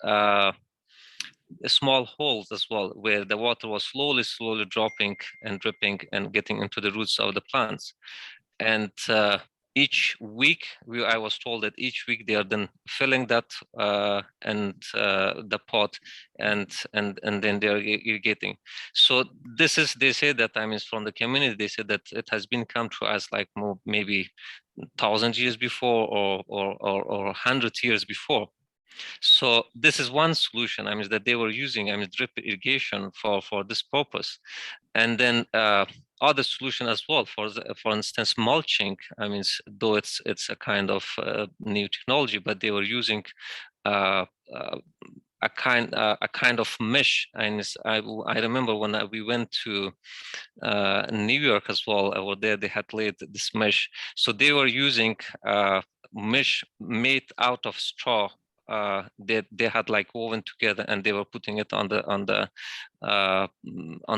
small holes as well where the water was slowly dropping and dripping and getting into the roots of the plants. And each week, I was told that each week they are then filling that and the pot, and then they are irrigating. So this is, they say that, I mean, from the community, they said that it has been come to us like maybe 1,000 years before or 100 years before. So this is one solution, I mean, that they were using, I mean, drip irrigation for this purpose. And then other solution as well, for instance, mulching. I mean, though it's a kind of new technology, but they were using a kind of mesh. And I remember when we went to New York as well, over there they had laid this mesh. So they were using mesh made out of straw. They had like woven together, and they were putting it on the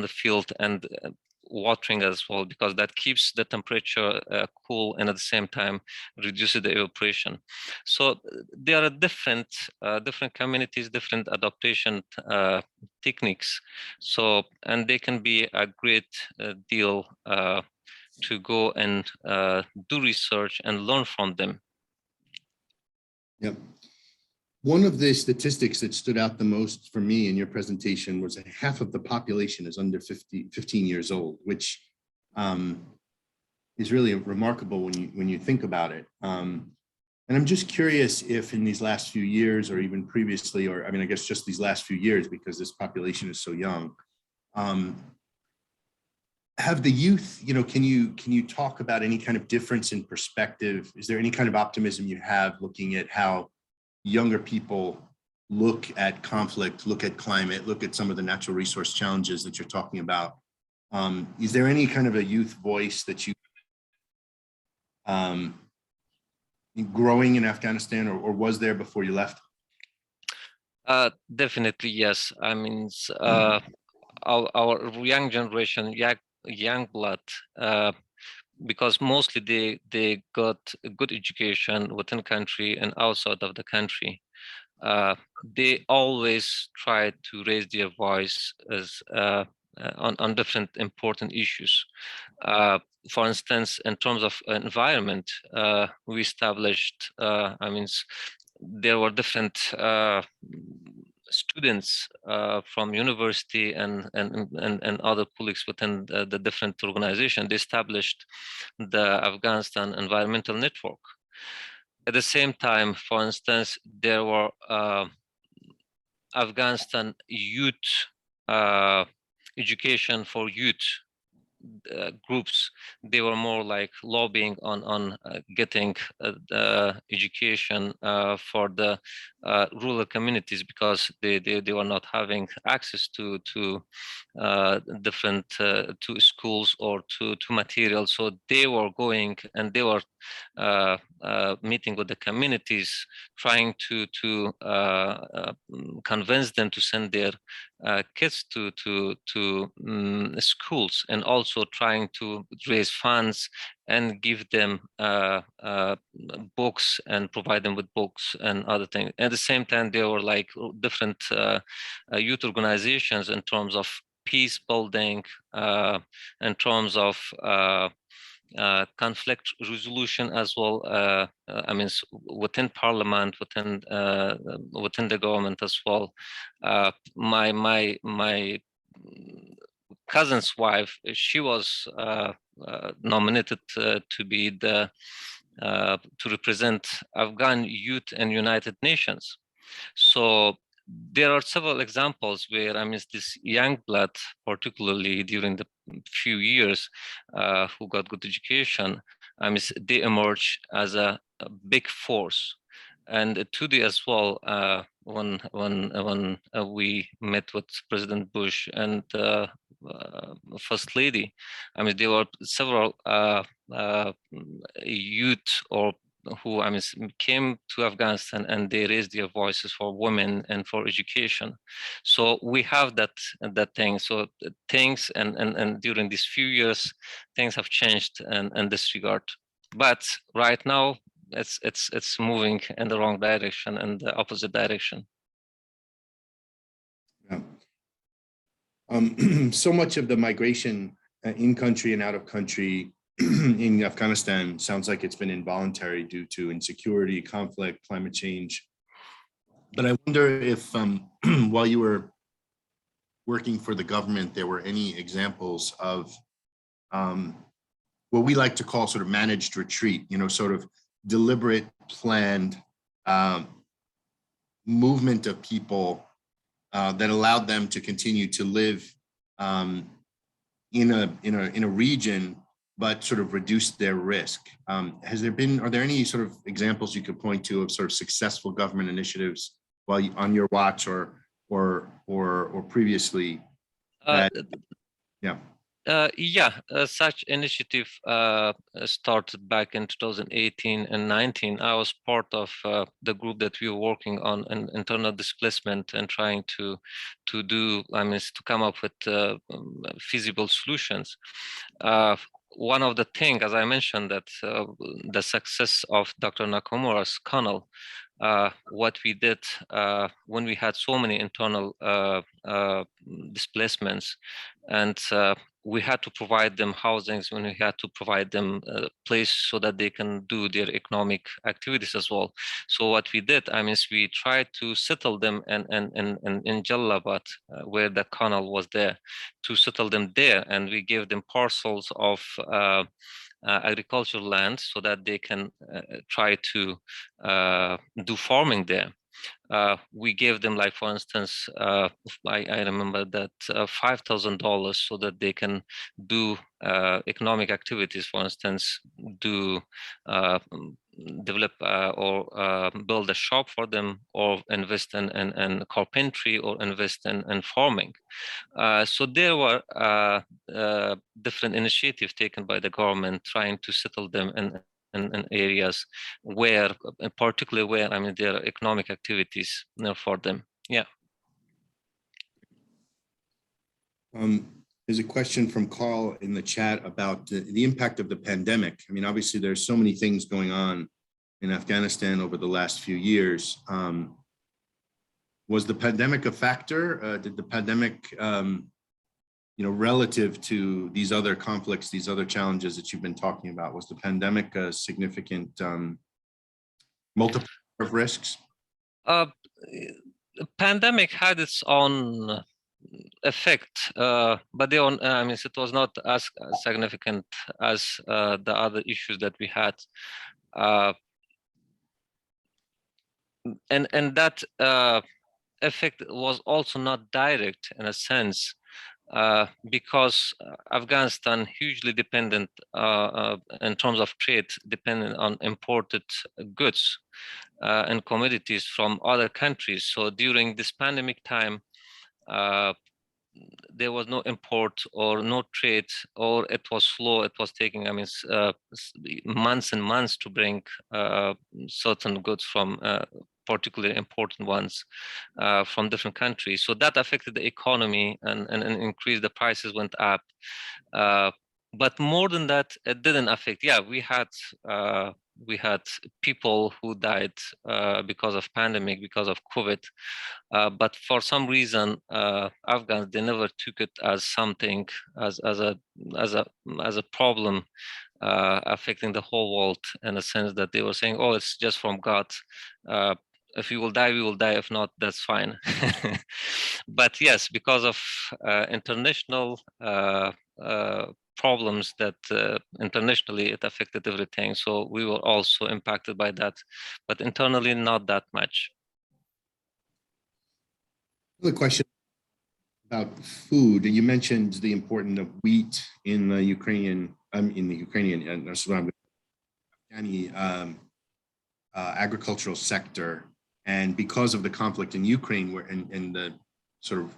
field and watering as well, because that keeps the temperature cool, and at the same time reduces the evaporation. So there are different communities, different adaptation techniques. So, and they can be a great deal to go and do research and learn from them. Yep. One of the statistics that stood out the most for me in your presentation was that half of the population is under 15 years old, which is really remarkable when you think about it. And I'm just curious if in these last few years, or even previously, or I mean, I guess just these last few years, because this population is so young, have the youth, can you talk about any kind of difference in perspective? Is there any kind of optimism you have looking at how younger people look at conflict, look at climate, look at some of the natural resource challenges that you're talking about? Is there any kind of a youth voice that you growing in Afghanistan, or was there before you left? Definitely, yes. I mean, our young generation, young blood, because mostly they got a good education within country and outside of the country. They always try to raise their voice as on different important issues. For instance, in terms of environment, we established, there were different students from university and other colleagues within the different organizations. They established the Afghanistan Environmental Network. At the same time, for instance, there were Afghanistan youth education for youth groups. They were more like lobbying on getting the education for the rural communities, because they were not having access to different to schools or to materials. So they were going and they were meeting with the communities, trying to convince them to send their kids to schools, and also trying to raise funds and give them books and provide them with books and other things. At the same time, there were like different youth organizations in terms of peace building, in terms of conflict resolution as well. Within parliament, within the government as well. My cousin's wife, she was nominated to be the to represent Afghan youth in United Nations. So there are several examples where this young blood, particularly during the few years, who got good education, they emerge as a big force. And today as well, when we met with President Bush and First Lady, there were several youth or who came to Afghanistan, and they raised their voices for women and for education. So we have that thing. So things and during these few years, things have changed in this regard. But right now, it's moving in the wrong direction, and the opposite direction. Yeah. So much of the migration in country and out of country in Afghanistan sounds like it's been involuntary due to insecurity, conflict, climate change. But I wonder if while you were working for the government, there were any examples of what we like to call sort of managed retreat, sort of deliberate, planned movement of people that allowed them to continue to live in a region, but sort of reduce their risk. Are there any sort of examples you could point to of sort of successful government initiatives on your watch or previously? Such initiative started back in 2018 and 19. I was part of the group that we were working on internal displacement and trying to come up with feasible solutions. One of the things, as I mentioned, that the success of Dr. Nakamura's canal, what we did when we had so many internal displacements, and we had to provide them housings, when we had to provide them a place so that they can do their economic activities as well. So what we did, I mean, we tried to settle them in Jalalabad, where the canal was there, to settle them there, and we gave them parcels of agricultural land so that they can try to do farming there. We gave them, like, for instance, I remember that $5,000 so that they can do economic activities, for instance, do develop or build a shop for them, or invest in carpentry, or invest in farming. So there were different initiatives taken by the government trying to settle them in areas where, particularly where, I mean, there are economic activities, for them. Yeah. There's a question from Carl in the chat about the impact of the pandemic. I mean, obviously, there's so many things going on in Afghanistan over the last few years. Was the pandemic a factor? Did the pandemic, relative to these other conflicts, these other challenges that you've been talking about, was the pandemic a significant multiplier of risks? The pandemic had its own effect, but I mean, it was not as significant as the other issues that we had, and that effect was also not direct in a sense, because Afghanistan hugely dependent in terms of trade, dependent on imported goods and commodities from other countries. So during this pandemic time, there was no import or no trade, or it was slow. It was taking, I mean, months and months to bring certain goods from particularly important ones from different countries. So that affected the economy and increased, the prices went up. But more than that, it didn't affect. Yeah, we had people who died because of pandemic, because of COVID. But for some reason, Afghans, they never took it as something, as a problem affecting the whole world, in a sense that they were saying, "Oh, it's just from God. If we will die, we will die. If not, that's fine." But yes, because of international problems that internationally it affected everything. So we were also impacted by that, but internally not that much. The question about food. You mentioned the importance of wheat in the Ukrainian, agricultural sector, and because of the conflict in Ukraine, and the sort of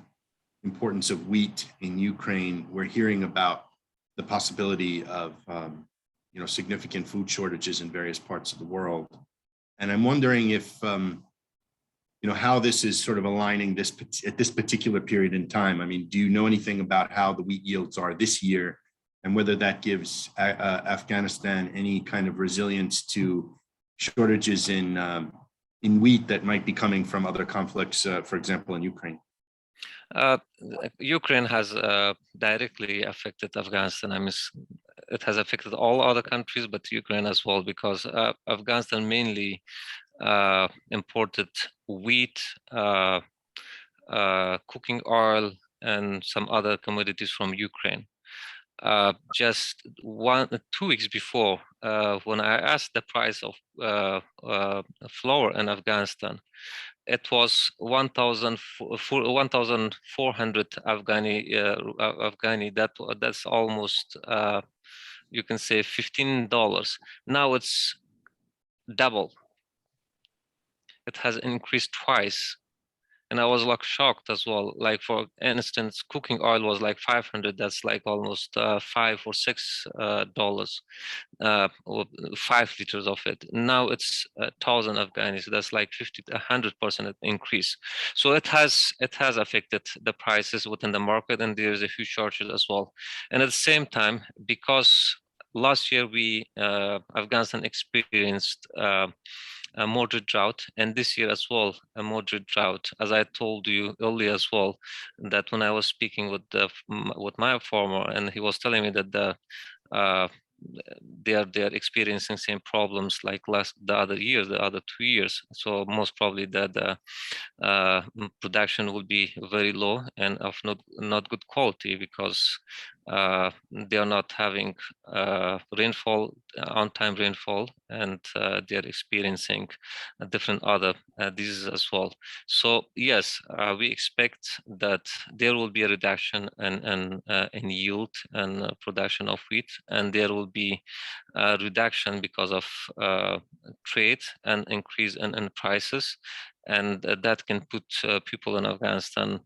importance of wheat in Ukraine, we're hearing about the possibility of significant food shortages in various parts of the world. And I'm wondering if how this is sort of aligning at this particular period in time. I mean, do you know anything about how the wheat yields are this year, and whether that gives Afghanistan any kind of resilience to shortages in wheat that might be coming from other conflicts, for example, in Ukraine? Ukraine has directly affected Afghanistan. I mean, it has affected all other countries, but Ukraine as well, because Afghanistan mainly imported wheat, cooking oil, and some other commodities from Ukraine. Just 2 weeks before, when I asked the price of flour in Afghanistan, it was 1,400 Afghani. That's almost, you can say, $15. Now it's double. It has increased twice. And I was like shocked as well. Like, for instance, cooking oil was like 500. That's like almost $5 or $6, or 5 liters of it. Now it's 1,000 Afghani. So that's like 50 to 100% increase. So it has affected the prices within the market, and there's a huge shortage as well. And at the same time, because last year Afghanistan experienced a moderate drought, and this year as well a moderate drought. As I told you earlier as well, that when I was speaking with my farmer, and he was telling me that they are experiencing same problems like the other 2 years. So most probably the production will be very low and of not good quality, because they are not having rainfall, on-time rainfall, and they are experiencing different other diseases as well. So yes, we expect that there will be a reduction in yield and production of wheat, and there will be a reduction because of trade and increase in prices, and that can put people in Afghanistan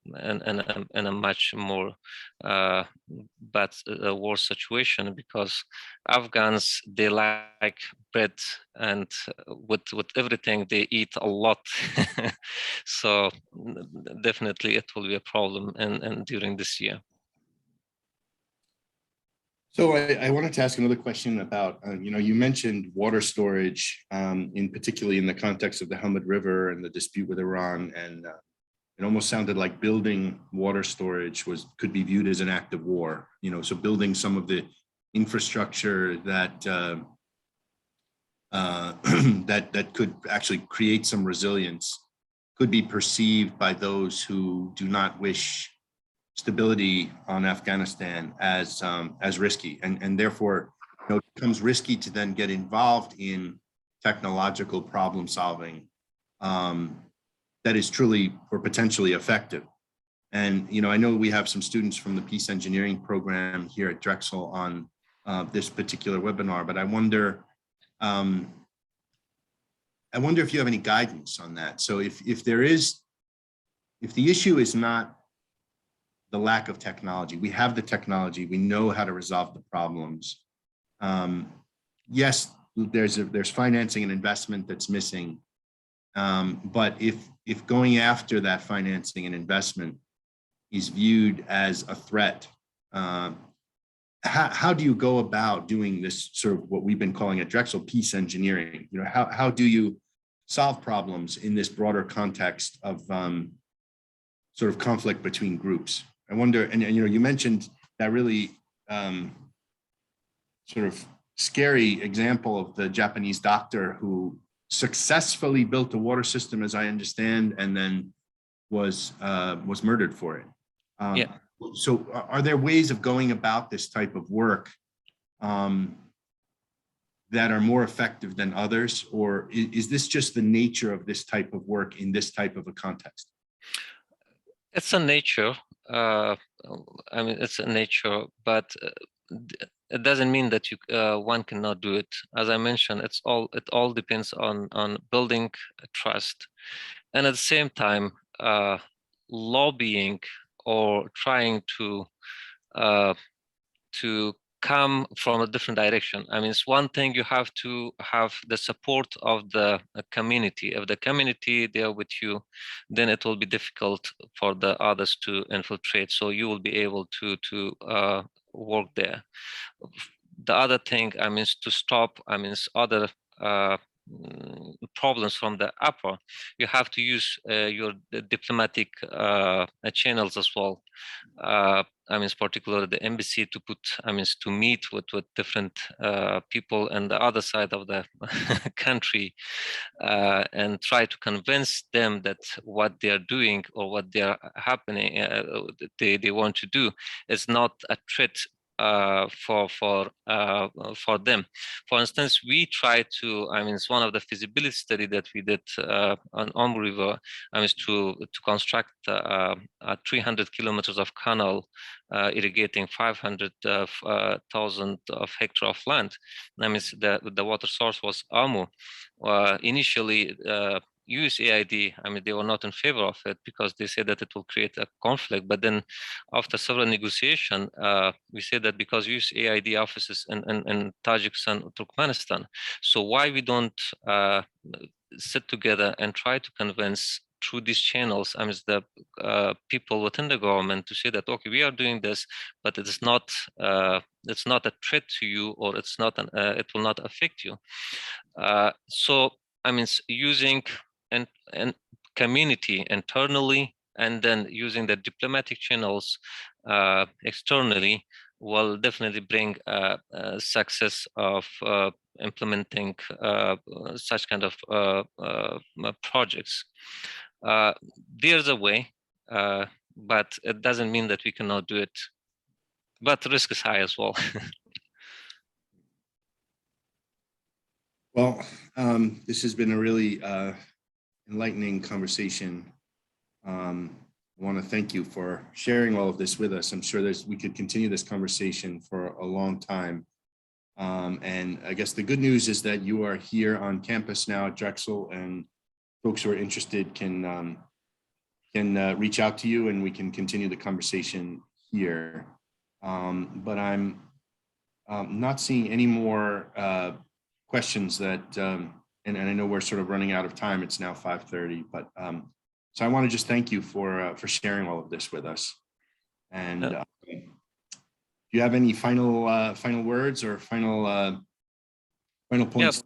in a much more worse situation, because Afghans, they like bread, and with everything they eat a lot. So definitely it will be a problem and during this year. So I wanted to ask another question about, you mentioned water storage, particularly in the context of the Helmand River and the dispute with Iran, and it almost sounded like building water storage could be viewed as an act of war. So building some of the infrastructure that that could actually create some resilience could be perceived by those who do not wish stability on Afghanistan as risky, and therefore it becomes risky to then get involved in technological problem solving that is truly or potentially effective. And I know we have some students from the Peace Engineering program here at Drexel on this particular webinar, but I wonder if you have any guidance on that. So if the issue is not the lack of technology, we have the technology, we know how to resolve the problems. Yes, there's financing and investment that's missing, but if going after that financing and investment is viewed as a threat, how do you go about doing this sort of what we've been calling at Drexel peace engineering? How do you solve problems in this broader context of sort of conflict between groups? I wonder, and you mentioned that really sort of scary example of the Japanese doctor who successfully built a water system, as I understand, and then was murdered for it. Yeah. So are there ways of going about this type of work that are more effective than others, or is this just the nature of this type of work in this type of a context? It's a nature. It's a nature, but it doesn't mean that one cannot do it. As I mentioned, it all depends on building trust, and at the same time, lobbying or trying to come from a different direction. It's one thing, you have to have the support of the community. If the community they are with you, then it will be difficult for the others to infiltrate. So you will be able to work there. The other thing, is to stop, other problems from the upper. You have to use your diplomatic channels as well. Particularly the embassy to put, to meet with different people on the other side of the country and try to convince them that what they are doing or what they are happening, they want to do is not a threat for them. For instance, we try to, it's one of the feasibility study that we did on River, is to construct 300 kilometers of canal irrigating 500,000 of hectare of land. The water source was Amu. Initially, USAID, they were not in favor of it because they said that it will create a conflict. But then after several negotiation, we said that because USAID offices in Tajikistan, Turkmenistan, so why we don't sit together and try to convince through these channels, I mean, the people within the government to say that, okay, we are doing this, but it's not a threat to you, or it's not it will not affect you. So I mean, using and community internally, and then using the diplomatic channels externally will definitely bring success of implementing such kind of projects. There's a way, but it doesn't mean that we cannot do it. But the risk is high as well. Well, this has been a really enlightening conversation. I want to thank you for sharing all of this with us. I'm sure we could continue this conversation for a long time. And I guess the good news is that you are here on campus now at Drexel, and folks who are interested can reach out to you, and we can continue the conversation here. But I'm not seeing any more questions that, and I know we're sort of running out of time. It's now 5:30, but so I want to just thank you for sharing all of this with us. And do you have any final words or final points?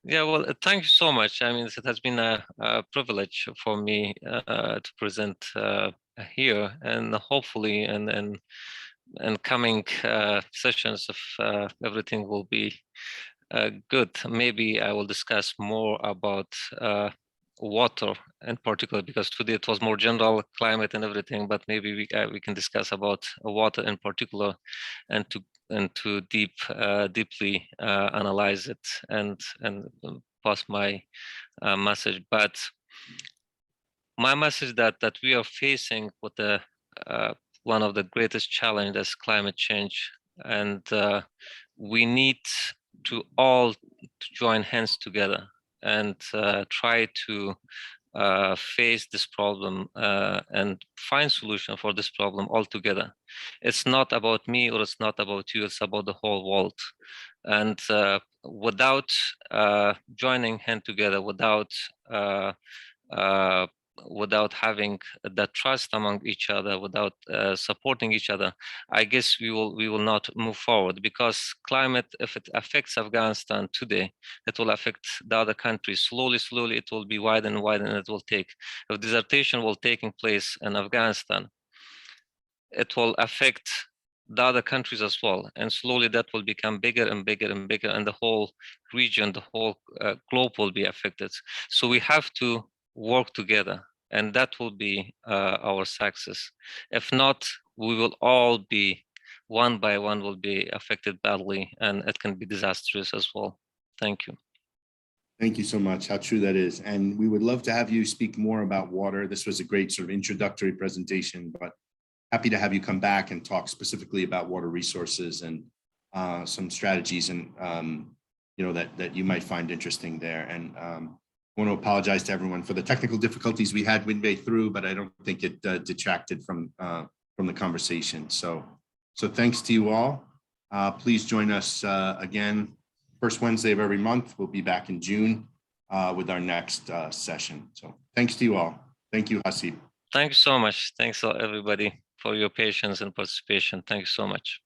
Yeah, well, thank you so much. I mean, it has been a privilege for me to present here, and hopefully, and coming sessions of everything will be good. Maybe I will discuss more about water in particular, because today it was more general climate and everything, but maybe we can discuss about water in particular, and to deeply analyze it and pass my message. But my message that we are facing with the one of the greatest challenges, climate change, and we need to all join hands together and try to face this problem and find solution for this problem all together. It's not about me, or it's not about you, it's about the whole world. And without joining hand together, without having that trust among each other, without supporting each other, I guess we will not move forward, because climate, if it affects Afghanistan today, it will affect the other countries. Slowly, it will be wider and wider, and it will take, if desertation will taking place in Afghanistan, it will affect the other countries as well. And slowly that will become bigger and bigger and bigger, and the whole region, the whole globe will be affected. So we have to work together, and that will be our success. If not, we will all be, one by one, will be affected badly, and it can be disastrous as well. Thank you. Thank you so much. How true that is. And we would love to have you speak more about water. This was a great sort of introductory presentation, but happy to have you come back and talk specifically about water resources and some strategies and that you might find interesting there. And I want to apologize to everyone for the technical difficulties we had midway through, but I don't think it detracted from the conversation. So thanks to you all. Please join us again, first Wednesday of every month. We'll be back in June with our next session. So thanks to you all. Thank you, Haseeb. Thanks so much. Thanks everybody for your patience and participation. Thank you so much.